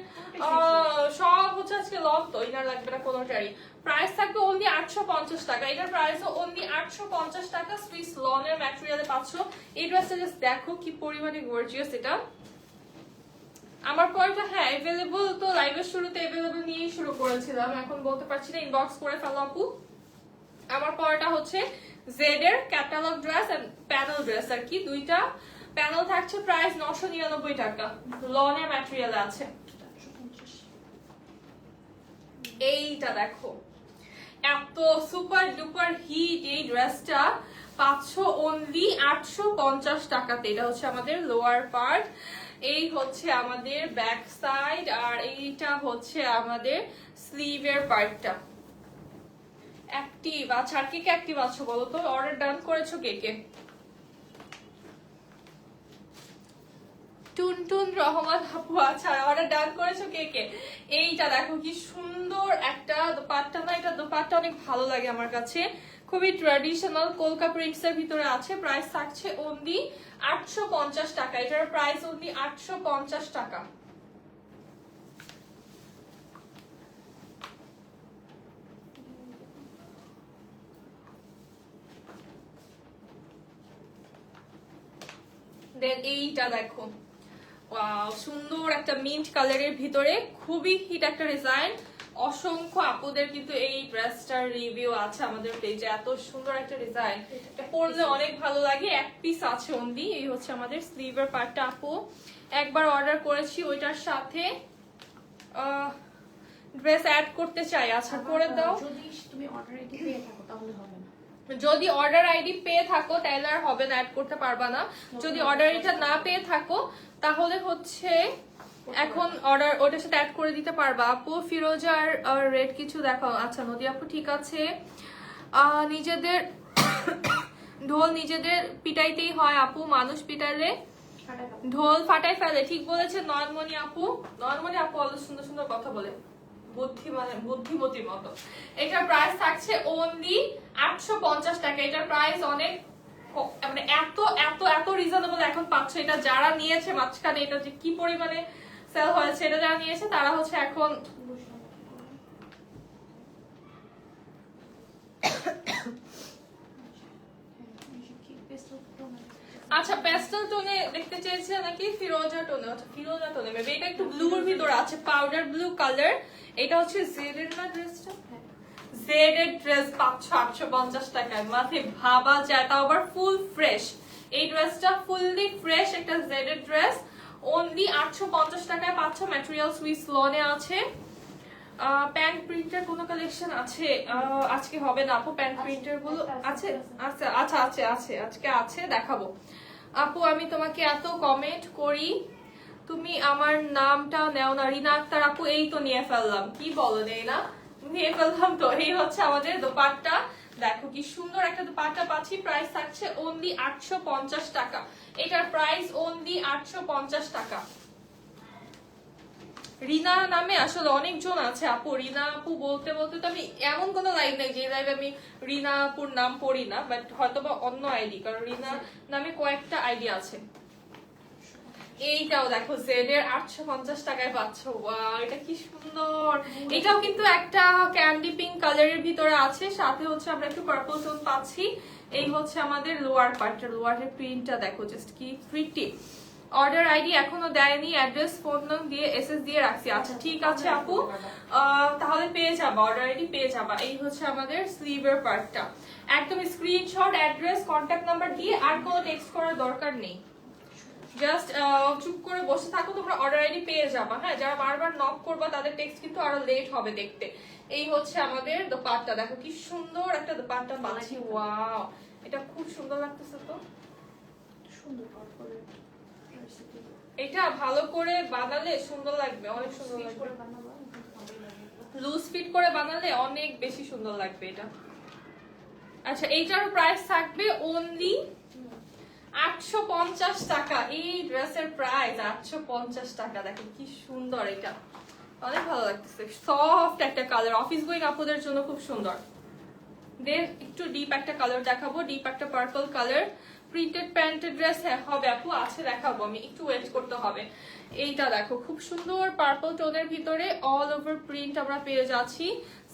সব হচ্ছে আজকে লং, তো ইনার লাগবে না কোনোটারই। প্রাইস থাকবে অনলি 850 টাকা। এটার প্রাইস অনলি 850 টাকা। সুইস লনের ম্যাটেরিয়ালে পাচ্ছ। এই ড্রেসটা জাস্ট দেখো কি পরিমাণে গর্জিয়াস। এটা আমার পরটা হ্যাঁ अवेलेबल, তো লাইভের শুরুতে अवेलेबल নিয়ে শুরু করেছিলাম, এখন বলতে পারছি না, ইনবক্স করে ফেলো আপু। আমার পরটা হচ্ছে জেড এর catalogue dress and panel dress আর কি, দুইটা প্যানেল থাকছে, প্রাইস 999 টাকা, লনের ম্যাটেরিয়াল আছে। এইটা দেখো এত সুপার ডুপার হিট এই ড্রেসটা পাচ্ছ অনলি 850 টাকাতে। এটা হচ্ছে আমাদের লোয়ার পার্ট, এই হচ্ছে আমাদের ব্যাক সাইড, আর এইটা হচ্ছে আমাদের স্লিভের পার্টটা। অ্যাক্টিভ আচ্ছা, আর কে কে অ্যাক্টিভ আছো বলো তো, অর্ডার ডান করেছো কে কে? টুনটুন রহমান আপু আচ্ছা, অর্ডার ডান করেছো কে কে? এইটা দেখো কি সুন্দর একটা দোপাট্টা, না এটা দোপাট্টা অনেক ভালো লাগে আমার কাছে, খুবই ট্র্যাডিশনাল কলকা প্রিন্টস এর ভিতরে আছে, প্রাইস থাকছে অনলি 850 টাকা, এটার প্রাইস অনলি 850 টাকা। দেন এইটা দেখো, ওয়াও সুন্দর একটা মিন্ট কালারের ভিতরে, খুবই হিট একটা ডিজাইন, অসংখ্য আপুদের কিন্তু এই ড্রেসটার রিভিউ আছে আমাদের পেজে, এত সুন্দর একটা ডিজাইন, এটা পরলে অনেক ভালো লাগে, এক পিস আছে অনলি। এই হচ্ছে আমাদের স্লিভের পার্টটা, আপু একবার অর্ডার করেছি ওইটার সাথে ড্রেস অ্যাড করতে চাই, আচ্ছা করে দাও। যদি তুমি অর্ডার আইডি পেয়ে থাকো তাহলে হবে না, যদি অর্ডার আইডি পেয়ে থাকো তাহলে আর হবে না, অ্যাড করতে পারবা না। যদি অর্ডার আইডিটা না পেয়ে থাকো তাহলে হচ্ছে এখন অর্ডার ওটার সাথে অ্যাড করে দিতে পারবা। আপু ফিরোজার রেড কিছু দেখাও, আচ্ছা নদী আপু ঠিক আছে। নিজেদের ঢোল নিজেদের পিটাইতেই হয় আপু, মানুষ পিটাইলে ঢোল ফাটাই ফেলে, ঠিক বলেছে নয়নমণি আপু। নয়নমণি আপু অত সুন্দর সুন্দর কথা বলে, বুদ্ধিমতির মতো। এটার প্রাইস থাকছে অনলি 850 টাকা, এটার প্রাইস অনেক মানে এত এত এত রিজনেবল এখন পাচ্ছ। এটা যারা নিয়েছে মাঝখানে এটা যে কি পরিমাণে সেল হয়েছে, এটা যারা নিয়েছে তারা হচ্ছে এখন আচ্ছা পেস্টেল টোনে দেখতে চেয়েছে নাকি ফিরোজা টোনে? আচ্ছা ফিরোজা টোনে মেবি, এটা একটু ব্লুর ভিতরে আছে, পাউডার ব্লু কালার। এটা হচ্ছে জেড এর না ড্রেসটা, জেড এর ড্রেস পাচ্ছ 850 টাকায়, মাথে ভাবা যায়, তাও আবার ফুল ফ্রেশ। এই ড্রেসটা ফুললি ফ্রেশ একটা জেড এর ড্রেস, অনলি 850 টাকায় পাচ্ছ। ম্যাটেরিয়াল সুইস লনে আছে। প্যান্ট প্রিন্টের কোনো কালেকশন আছে? আজকে হবে না আপু, প্যান্ট প্রিন্টের গুলো আছে। আচ্ছা আচ্ছা আছে আছে, আজকে আছে, দেখাবো। আপু আমি তোমাকে এত কমেন্ট করি, তুমি আমার নামটা নেও না। রিনা আক্তার আপু এই তো নিয়ে ফেললাম, কি বলো নেই না, নিয়ে ফেললাম তো। এই হচ্ছে আমাদের দোপাট্টা, দেখো কি সুন্দর একটা দোপাট্টা পাচ্ছি, প্রাইস থাকছে অনলি 850 টাকা, এটার প্রাইস অনলি 850 টাকা। রিনা নামে আসলে অনেকজন আছে আপু, রিনা আপু বলতে বলতে তো আমি এমন কোনো লাইভ নাই যে লাইভে আমি রিনা আপুর নাম পড়ি না, বাট হয়তো বা অন্য আইডি, কারণ রিনা নামে কয়েকটা আইডি আছে। এইটাও দেখো জেড এর 850 টাকায় পাচ্ছ, ওয়াও এটা কি সুন্দর। এটাও কিন্তু একটা ক্যান্ডি পিঙ্ক কালারের ভিতরে আছে, সাথে হচ্ছে আমরা একটু পার্পল টোন পাচ্ছি। এই হচ্ছে আমাদের লোয়ার পার্টটা, লোয়ারের প্রিন্টটা দেখো জাস্ট কি প্রিটি। অর্ডার আইডি এখনো দেয়নি, অ্যাড্রেস ফোন নাম দিয়ে এসএস দিয়ে রাখছি। আচ্ছা ঠিক আছে আপু, তাহলে পেয়ে যাবা, অর্ডার আইডি পেয়ে যাবা। এই হচ্ছে আমাদের স্লিভের পার্টটা, একদম স্ক্রিনশট অ্যাড্রেস কন্ট্যাক্ট নাম্বার দিয়ে, আর কোনো টেক্সট করার দরকার নেই, জাস্ট চুপ করে বসে থাকো, তোমরা অর্ডার আইডি পেয়ে যাবা। হ্যাঁ যারা বারবার নক করবা তাদের টেক্সট কিন্তু আরো লেট হবে দেখতে। এই হচ্ছে আমাদের দোপাট্টা, দেখো কি সুন্দর একটা দোপাট্টা পাচ্ছি, ওয়াও এটা খুব সুন্দর লাগতেছে তো। সুন্দর এটা ভালো করে বানালে সুন্দর লাগবে, অনেক সুন্দর লাগবে, লুজ ফিট করে বানালে অনেক বেশি সুন্দর লাগবে এটা। আচ্ছা এইটার প্রাইস থাকবে অনলি 850 টাকা, এই ড্রেসের প্রাইস 850 টাকা। দেখো কি সুন্দর, এটা অনেক ভালো লাগতেছে, সফট একটা কালার, অফিস গোয়িং আপুদের জন্য খুব সুন্দর। দেন একটু ডিপ একটা কালার দেখাবো, ডিপ একটা পার্পল কালার, প্রিন্টেড প্যান্টের ড্রেস হবে আপু, আছে দেখাবো, আমি একটু ওয়েট করতে হবে। এইটা দেখো খুব সুন্দর পার্পল টোনের ভিতরে অল ওভার প্রিন্ট আমরা পেয়ে যাচ্ছি,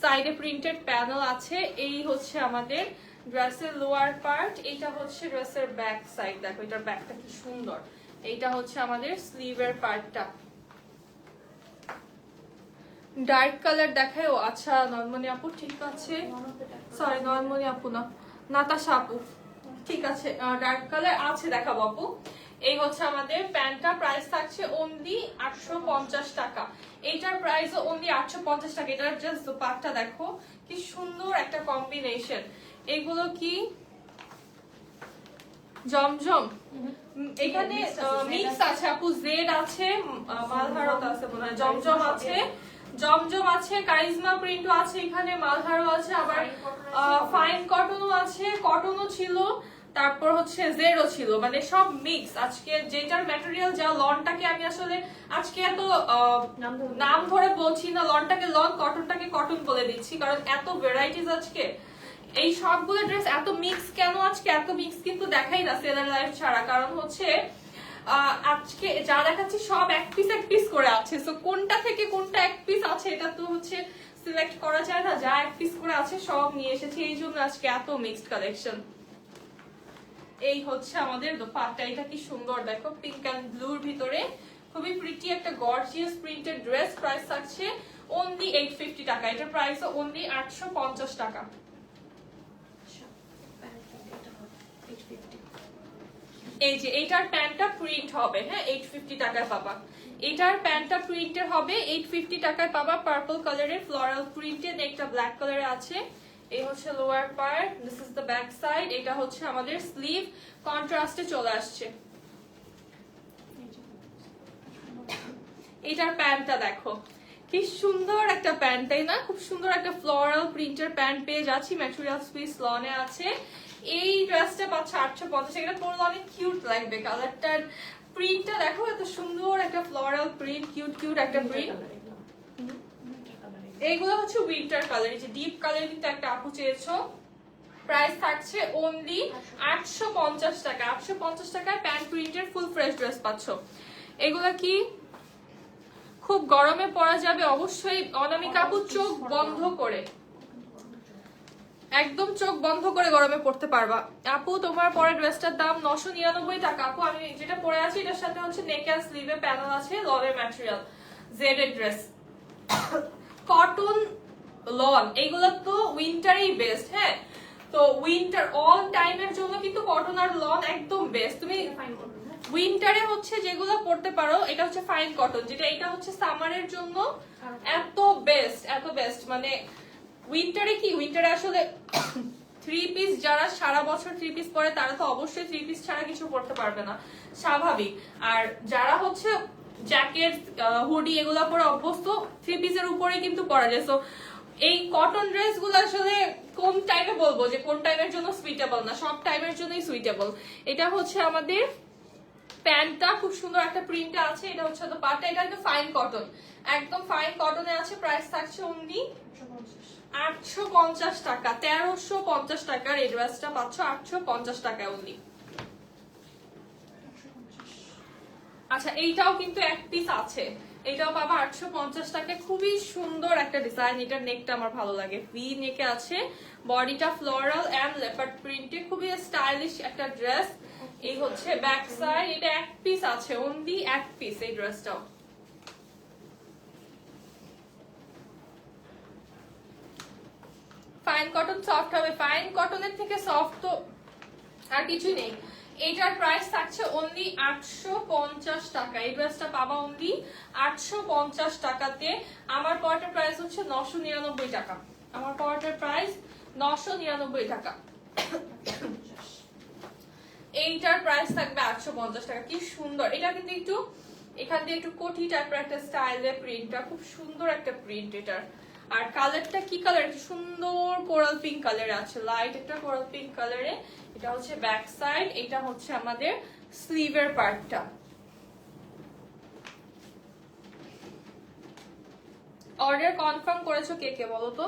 সাইডে প্রিন্টেড প্যানেল আছে। এই হচ্ছে আমাদের ড্রেসের লোয়ার পার্ট, এটা হচ্ছে ড্রেসের ব্যাক সাইড, দেখো এটার ব্যাকটা কি সুন্দর। এইটা হচ্ছে আমাদের স্লিভের পার্টটা, ডার্ক কালার দেখায়। ও আচ্ছা, নর্মালি আপু ঠিক আছে, সরি নর্মালি আপু না, নাতাশা আপু ঠিক আছে। ডার্ক কালার আছে, দেখাবো আপু। এই হচ্ছে আমাদের প্যান্টটা, প্রাইস থাকছে অনলি 850 টাকা। এইটার প্রাইস অনলি 850 টাকা। এটার জাস্ট দোপাট্টা দেখো কি সুন্দর একটা কম্বিনেশন। এগুলো কি জমজম? এখানে মিক্স আছে আপু, জেড আছে, মালহারত আছে মনে হয়, জমজম আছে, জমজম আছে, কারিজমা প্রিন্টও আছে, এখানে মালহারও আছে, আবার ফাইন কটনও আছে, কটনও ছিল, তারপর হচ্ছে জেডও ছিল, মানে সব মিক্স। আজকে যেটার ম্যাটেরিয়াল যা, লনটাকে আমি আসলে আজকে এত নাম ধরে বলছি না, লনটাকে লন, কটনটাকে কটন বলে দিচ্ছি, কারণ এত ভ্যারাইটিস আজকে। এই সবগুলো ড্রেস এত মিক্স কেন আজকে? এত মিক্স কিন্তু দেখাই না সেলার লাইফ ছাড়া, কারণ হচ্ছে আজকে যা দেখাচ্ছি সব এক পিস করে আছে। সো কোনটা থেকে কোনটা এক পিস আছে এটা তো হচ্ছে সিলেক্ট করা যায় না, যা এক পিস করে আছে সব নিয়ে এসেছি, এই জন্য আজকে এত মিক্সড কালেকশন। এই হচ্ছে আমাদের দোপাট্টা, এটা কি সুন্দর দেখো, পিঙ্ক এন্ড ব্লুর ভিতরে খুবই প্রিটি একটা গর্জিয়াস প্রিন্টেড ড্রেস। প্রাইস থাকছে অনলি 850 টাকা। এটার প্রাইস অনলি 850 টাকা। এই যে এইটার প্যান্টটা প্রিন্ট হবে, হ্যাঁ 850 টাকায় পাবা। এটার প্যান্টটা প্রিন্টের হবে, 850 টাকায় পাবা। পার্পল কালারের ফ্লোরাল প্রিন্টেড, একটা ব্ল্যাক কালারে আছে। এই হচ্ছে lower part, this is the back side. এটা হচ্ছে আমাদের স্লিভ, কন্ট্রাস্টে চলে আসছে। এটার প্যান্টটা দেখো কি সুন্দর একটা প্যান্ট, তাই না? খুব সুন্দর একটা ফ্লোরাল প্রিন্টের প্যান্ট পেয়ে যাচ্ছি, ম্যাটেরিয়াল পিস লনে আছে। এই ড্রেসটা পাচ্ছে 850। এটা পরলে অনেক কিউট লাগবে, কালারটার প্রিন্টটা দেখো, এত সুন্দর একটা ফ্লোরাল প্রিন্ট, কিউট কিউট একটা প্রিন্ট। এইগুলো হচ্ছে উইন্টার কালার, এই যে ডিপ কালার কিন্তু একটা আপু চেয়েছো। প্রাইস থাকছে অনলি 850 টাকা। 850 টাকায় প্যান্ট প্রিন্টের ফুল ফ্রেশ ড্রেস পাচ্ছ। এগুলা কি খুব গরমে পরা যাবে অবশ্যই। অনামিকা আপু চোখ বন্ধ করে, একদম চোখ বন্ধ করে গরমে পড়তে পারবা। আপু তোমার পরের ড্রেসটার দাম 999 টাকা। আপু আমি যেটা পরে আছি এটার সাথে হচ্ছে নেক এন্ড স্লিভে প্যানেল আছে, লনের ম্যাটেরিয়াল, জেড এর ড্রেস, কটন লন। এইগুলো তো উইন্টারেই বেস্ট, হ্যাঁ তো উইন্টার অল টাইমের জন্য কিন্তু কটন আর লন একদম বেস্ট। তুমি উইন্টারে হচ্ছে যেগুলো পড়তে পারো, এটা হচ্ছে ফাইন কটন, যেটা এটা হচ্ছে সামারের জন্য এত বেস্ট, এত বেস্ট। মানে উইন্টারে কি, উইন্টারে আসলে থ্রি পিস, যারা সারা বছর থ্রি পিস পরে তারা তো অবশ্যই থ্রি পিস ছাড়া কিছু পড়তে পারবে না, স্বাভাবিক। আর যারা হচ্ছে জ্যাকেট, হুডি এগুলা পরে অভ্যস্ত, থ্রি পিসের উপরে কিন্তু পরা যায়। সো এই কটন ড্রেস গুলো আসলে কোন টাইমে বলবো যে কোন টাইমের জন্য সুইটেবল না, সব টাইমের জন্যই সুইটেবল। এটা হচ্ছে আমাদের প্যান্টটা, খুব সুন্দর একটা প্রিন্ট আছে। এটা হচ্ছে তো পাটটা, এটা কিন্তু ফাইন কটন, একদম ফাইন কটনে আছে। প্রাইস থাকছে অনলি 850 টাকা। 1350 টাকার এই ড্রেসটা পাচ্ছ 850 টাকায় অনলি। আচ্ছা এইটাও কিন্তু এক পিস আছে, এটাও পাবা 850 টাকায়। খুবই সুন্দর একটা ডিজাইন, এটার নেকটা আমার ভালো লাগে, ভি নেকে আছে, বডিটা ফ্লোরাল এন্ড লেপার্ড প্রিন্টে, খুবই স্টাইলিশ একটা ড্রেস। এই হচ্ছে ব্যাক সাইড, এটা এক পিস আছে, অনলি এক পিস এই ড্রেসটাও। ফাইন কটন সফট হবে, ফাইন কটনের থেকে সফট তো আর কিছুই নেই। এইটার প্রাইস থাকছে অনলি 850 টাকা। এই ড্রেসটা পাবা অনলি 850 টাকাতে। আমার পরের প্রাইস হচ্ছে 999 টাকা। আমার পরের প্রাইস 999 টাকা। এইটার প্রাইস থাকবে 850 টাকা। কি সুন্দর, এটা কিন্তু একটু এখান দিয়ে একটু কোটি টাইপের একটা স্টাইলের প্রিন্টটা, খুব সুন্দর একটা প্রিন্ট এটার। আর কালারটা কি কালার, একটা সুন্দর কোরাল পিঙ্ক কালারে আছে, লাইট একটা কোরাল পিঙ্ক কালারে। এটা হচ্ছে ব্যাক সাইড, এটা হচ্ছে আমাদের স্লিভের পার্টটা। অর্ডার কনফার্ম করেছো কে কে বলো তো?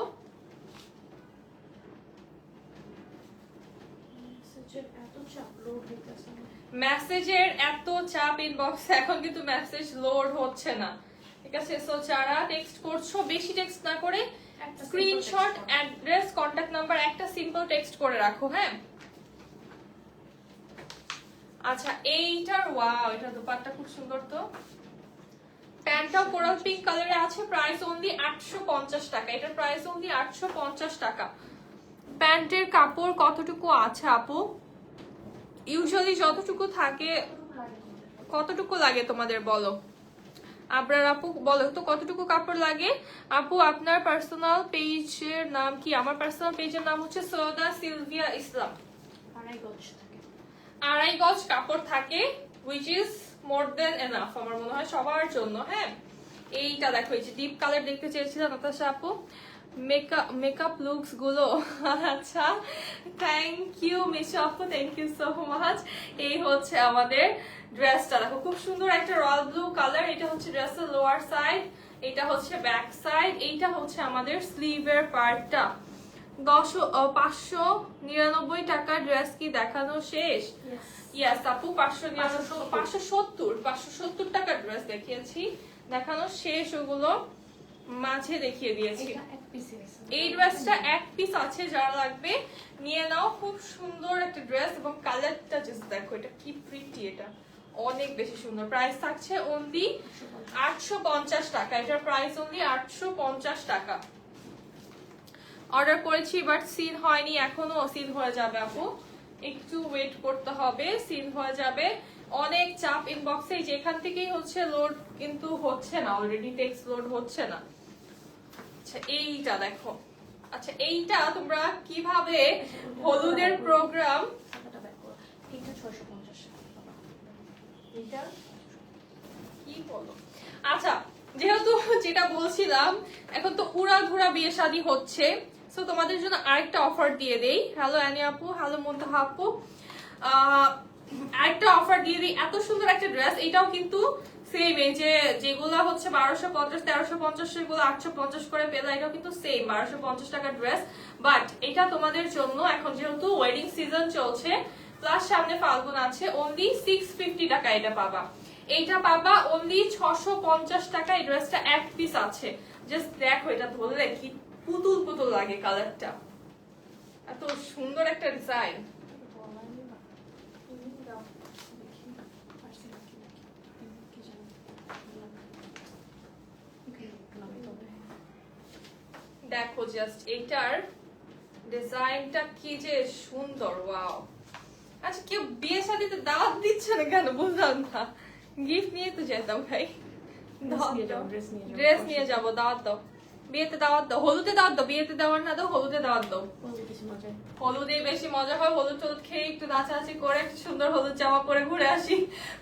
মেসেজের এত চাপ ইনবক্সে, এখন কিন্তু মেসেজ লোড হচ্ছে না, ঠিক আছে? সো যারা টেক্সট করছো বেশি টেক্সট না করে স্ক্রিনশট, অ্যাড্রেস, কন্টাক্ট নাম্বার একটা সিম্পল টেক্সট করে রাখো, হ্যাঁ। আচ্ছা এইটার ওয়াও, এটা দোপাট্টা খুব সুন্দর তো, প্যান্টটাও কোরাল পিঙ্ক কালারে আছে, প্রাইস অনলি 850 টাকা। এটার প্রাইস অনলি 850 টাকা। প্যান্টের কাপড় কতটুকু আছে আপু? ইউজুয়ালি যতটুকু থাকে। কতটুকু লাগে তোমাদের বলো? আবরার আপু বলো তো কতটুকু কাপড় লাগে? আপু আপনার পার্সোনাল পেজের নাম কি? আমার পার্সোনাল পেজের নাম হচ্ছে সৈয়দা সিলভিয়া ইসলাম। 2.5 গজ থাকে। 2.5 গজ কাপড় থাকে, which is more than enough আমার মনে হয় সবার জন্য। হ্যাঁ, এইটা দেখো, এই যে ডিপ কালার দেখতে চেয়েছিলাম নাতাশা আপু, মেকআপ লুকস গুলো। আচ্ছা, থ্যাংক ইউ মিশু আপু, থ্যাংক ইউ সো মাচ। এই হচ্ছে আমাদের ড্রেসটা, দেখো খুব সুন্দর একটা রয়্যাল ব্লু কালার। এটা হচ্ছে ড্রেসের লোয়ার সাইড, এটা হচ্ছে ব্যাক সাইড, এইটা হচ্ছে আমাদের স্লিভের পার্টটা। 599 টাকার ড্রেস কি দেখানো শেষ? ইয়েস আপু, 570 টাকার ড্রেস দেখিয়েছি, দেখানো শেষ। ওগুলো মাঝে দেখিয়ে দিয়েছি। এই ড্রেসটা এক পিস আছে, যারা লাগবে নিয়ে নাও। খুব সুন্দর একটা ড্রেস এবং কালারটা জাস্ট দেখো, এটা কি প্রিটি, এটা অনেক বেশি সুন্দর। প্রাইস থাকছে অনলি 850 টাকা। এটার প্রাইস অনলি 850 টাকা। অর্ডার করেছি বাট সিল হয়নি এখনো। সিল হয়ে যাবে আপু, একটু ওয়েট করতে হবে, সিল হয়ে যাবে। অনেক চাপ ইনবক্সে, যেখান থেকেই হচ্ছে লোড কিন্তু হচ্ছে না, অলরেডি টেক্সট লোড হচ্ছে না। আচ্ছা এইটা দেখো, আচ্ছা এইটা তোমরা কিভাবে হলুদের প্রোগ্রাম, এটা 650 টাকা। এটা কি বলো? আচ্ছা, যেহেতু যেটা বলছিলাম, এখন তো উড়াধুরা বিয়ে শাদী হচ্ছে, সো তোমাদের জন্য আরেকটা অফার দিয়ে দেই। হ্যালো অ্যানি আপু, হ্যালো মুনতাহা আপু, আরেকটা অফার দিয়ে দিই। এত সুন্দর একটা ড্রেস, এটাও কিন্তু সেম, এই যে যেগুলো হচ্ছে 1250 1350 সেগুলো 850 করে পেলে, এটাও কিন্তু সেম 1250 টাকার ড্রেস। বাট এটা তোমাদের জন্য এখন যেহেতু ওয়েডিং সিজন চলছে, প্লাস সামনে ফাল্গুন আছে, অনলি 650 টাকা এটা পাবা। এইটা পাবা অনলি 650 টাকা। এই ড্রেসটা এক পিস আছে, জাস্ট দেখো, এটা ধরলে কি পুতুল পুতুল লাগে, কালারটা এত সুন্দর একটা ডিজাইন। দেখো জাস্ট এইটার ডিজাইনটা কি যে সুন্দর, ওয়াও। আচ্ছা, কেউ বিয়ে শাদীতে দাওয়াত দিচ্ছে না কেন বুঝলাম না। গিফট নিয়ে তো যেতাম ভাই, ড্রেস নিয়ে যাবো, দাওয়াত দাও, বিয়েতে দাওয়াত দাও, হলুদে দাওয়াত দাও, বিয়েতে দেওয়ার না দাও, হলুদে দাওয়াত দাও। হলুদে বেশি মজা হয়, হলুদ টলুদ খেয়ে একটু নাচানাচি করে একটা সুন্দর হলুদ জামা পরে ঘুরে আসি।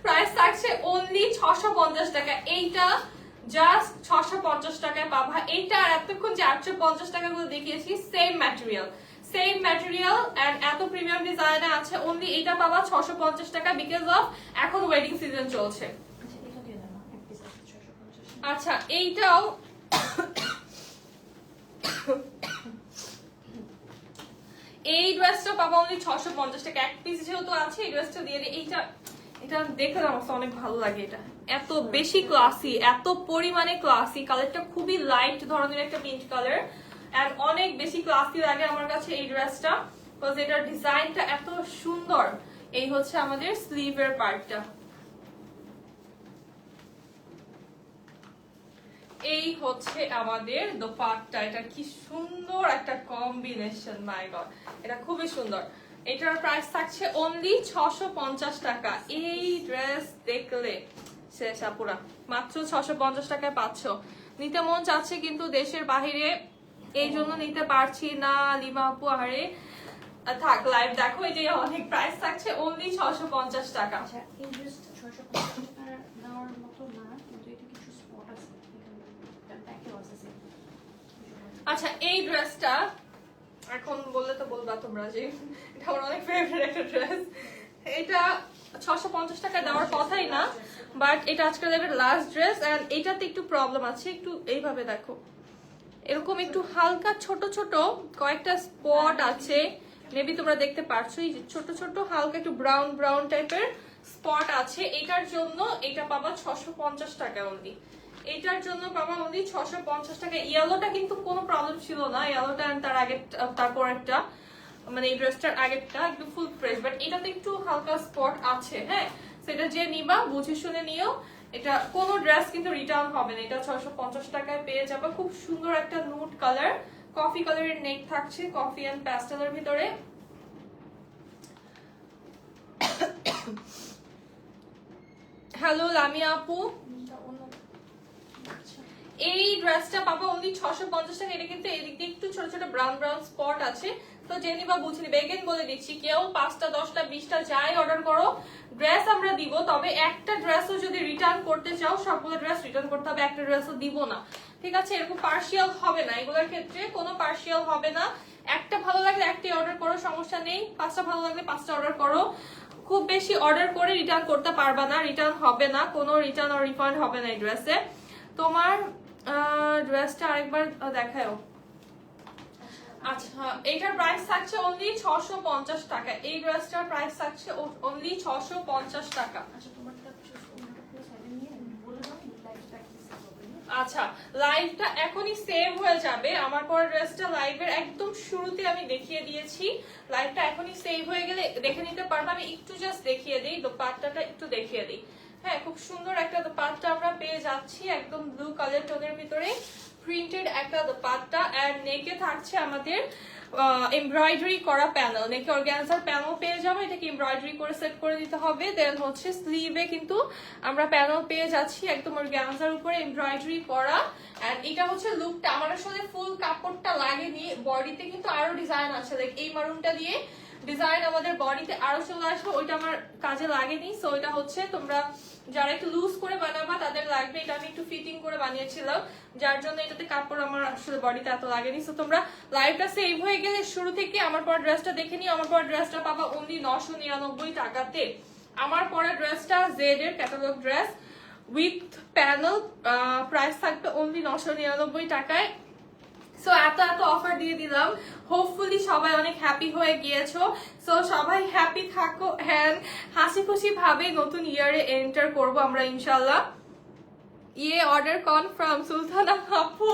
প্রাইস থাকছে অনলি 650 টাকা। এইটা জাস্ট 650 টাকায় পাবা। এইটা আর এতক্ষণ যে 850 টাকা গুলো দেখিয়েছি, same material, same material and এত প্রিমিয়াম ডিজাইনে আছে। অনলি এটা পাবা 650 টাকা, বিকজ অফ এখন ওয়েডিং সিজন চলছে। আচ্ছা এইটাও এই ড্রেসটা পাবা অনলি 650 টাকা, এক পিস যেহেতু আছে এই ড্রেসটা দিয়ে দিই। এইটা এটা দেখে আমার অনেক ভালো লাগে, এটা এত বেশি ক্লাসি, এত পরিমাণে ক্লাসি। কালারটা খুবই লাইট ধরনের একটা মিন্ট কালার, এন্ড অনেক বেশি ক্লাসি লাগে আমার কাছে এই ড্রেসটা, বিকজ এটার ডিজাইনটা এত সুন্দর। এই হচ্ছে আমাদের স্লিভের পার্টটা, এই হচ্ছে আমাদের দোপাট্টা। এটা কি সুন্দর একটা কম্বিনেশন, মাই গড, এটা খুবই সুন্দর। এটার প্রাইস থাকছে অনলি 650 টাকা। এই ড্রেস দেখলে শেষ আপুরা, মাত্র 650 টাকায় পাচ্ছ। নিতে মন চাচ্ছে কিন্তু দেশের বাহিরে, এই জন্য নিতে পারছি না। লিমা আপু আরে থাক, লাইভ দেখো। এই যে অনেক প্রাইস থাকছে অনলি 650 টাকা। আচ্ছা, এই ড্রেসটা 650 টাকা দেওয়ার মতো না, কিন্তু এটা কিছু স্পট আছে এখানে, ব্যাকে আছে। আচ্ছা এই ড্রেসটা এখন বললে তো বলবা তোমরা যে এটা আমার অনেক ফেভারিট একটা ড্রেস। এটা 650 টাকা দেওয়ার কথাই না, বাট এটা আজকাল এর লাস্ট ড্রেস, এন্ড এটাতে একটু প্রবলেম আছে। একটু এইভাবে দেখো, এরকম একটু হালকা ছোট ছোট কয়েকটা স্পট আছে, মেবি তোমরা দেখতে পারছো, এই যে ছোট ছোট হালকা একটু ব্রাউন ব্রাউন টাইপের স্পট আছে। এটার জন্য এটা পাবা 650 টাকা অনলি। এটার জন্য পাবা অনলি 650 টাকা। ইয়েলোটা কিন্তু কোনো প্রবলেম ছিল না, ইয়েলোটা তার আগে তারপর একটা মানে এই ড্রেসটার আগেরটা একটু ফুল ফ্রেশ, বাট এটাতে একটু হালকা স্পট আছে। হ্যাঁ, সেটা যে নিবা বুঝে শুনে নিও। এটা কোনো ড্রেস কিন্তু রিটার্ন হবে না, এটা 650 টাকায় পেয়ে যাবে। খুব সুন্দর একটা নুড কালার, কফি কালারের নেক থাকছে, কফি এন্ড প্যাস্টেলের ভিতরে। হ্যালো লামিয়া আপু, এই ড্রেসটা পাবো অনলি 650 টাকা। এটা কিন্তু এদিক দিয়ে একটু ছোট ছোট ব্রাউন ব্রাউন স্পট আছে, তো জেনি বা বুঝলি বেগেন বলে দিচ্ছি, কেউ 5টা 10টা 20টা যাই অর্ডার করো ড্রেস আমরা দিব। তবে একটা ড্রেসও যদি রিটার্ন করতে চাও, সবগুলো ড্রেস রিটার্ন করতে হবে, একটা ড্রেসও দিব না, ঠিক আছে? এরকম পার্সিয়াল হবে না, এগুলোর ক্ষেত্রে কোনো পার্সিয়াল হবে না। একটা ভালো লাগলে একটাই অর্ডার করো, সমস্যা নেই। 5টা ভালো লাগলে 5টা অর্ডার করো। খুব বেশি অর্ডার করে রিটার্ন করতে পারবা না, রিটার্ন হবে না, কোনো রিটার্ন আর রিফান্ড হবে না এই ড্রেসে। তোমার ড্রেসটা আরেকবার দেখাও। আচ্ছা, এইটার প্রাইস থাকছে অনলি 650 টাকা। এই ড্রেসটার প্রাইস থাকছে অনলি 650 টাকা। আচ্ছা, লাইভটা এখনই সেভ হয়ে যাবে। আমার পর ড্রেসটা লাইভের একদম শুরুতে আমি দেখিয়ে দিয়েছি, লাইভটা এখনই সেভ হয়ে গেলে দেখে নিতে পারবো। আমি একটু জাস্ট দেখিয়ে দিই, দোপাট্টাটা একটু দেখিয়ে দিই। হ্যাঁ, খুব সুন্দর একটা দোপাট্টা আমরা পেয়ে যাচ্ছি, একদম ব্লু কালার টোনের ভিতরে প্রিন্টেড একটা দোপাট্টা। এন্ড নেকে থাকছে আমাদের এমব্রয়ডারি করা প্যানেল, নেকে অর্গানজার প্যানেল পেয়ে যাবো, এটাকে এমব্রয়ডারি করে সেট করে দিতে হবে। দেন হচ্ছে স্লিভে কিন্তু আমরা প্যানেল পেয়ে যাচ্ছি একদম অর্গানজার উপরে এমব্রয়ডারি করা। এন্ড এটা হচ্ছে লুকটা। আমার আসলে ফুল কাপড়টা লাগেনি, বডিতে কিন্তু আরো ডিজাইন আছে, লাইক এই মারুনটা দিয়ে ডিজাইন আমাদের বডিতে আরো চলে আসবে, ওইটা আমার কাজে লাগেনি। সো এটা হচ্ছে তোমরা যারা একটু লুজ করে বানাবা তাদের লাগবে, এটা আমি একটু ফিটিং করে বানিয়েছিলাম, যার জন্য এটাতে কাপড় আমার আসলে বডিতে এত লাগেনি। সো তোমরা লাইভটা সেভ হয়ে গেলে শুরু থেকে আমার পর ড্রেসটা দেখে নিও। আমার পর ড্রেসটা পাবা অনলি 999 টাকাতে। আমার পরা ড্রেসটা জেড এর catalogue dress with panel, price থাকবে অনলি 999 টাকায়। সো এত অফার দিয়ে দিলাম, হোপফুলি সবাই অনেক হ্যাপি হয়ে গিয়েছো। সো সবাই হ্যাপি থাকো, হ্যাঁ হাসি খুশি ভাবে নতুন ইয়ারে এন্টার করবো আমরা ইনশাল্লাহ। ইয়ে অর্ডার কনফার্ম সুলতানা আপু,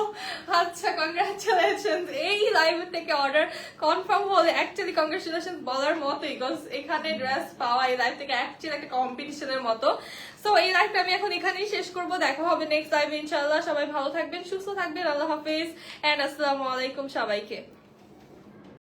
আচ্ছা কংগ্রাচুলেশন। এই লাইভ থেকে অর্ডার কনফার্ম হলে অ্যাকচুয়ালি কংগ্রাচুলেশন বলার মতোই, বিকজ এখানে ড্রেস পাওয়া এই লাইভ থেকে অ্যাকচুয়ালি একটা কম্পিটিশনের মতো। সো এই লাইভটা আমি এখন এখানেই শেষ করবো, দেখা হবে নেক্সট লাইভে ইনশাল্লাহ। সবাই ভালো থাকবেন, সুস্থ থাকবেন, আল্লাহ হাফেজ এন্ড আসসালামু আলাইকুম সবাইকে।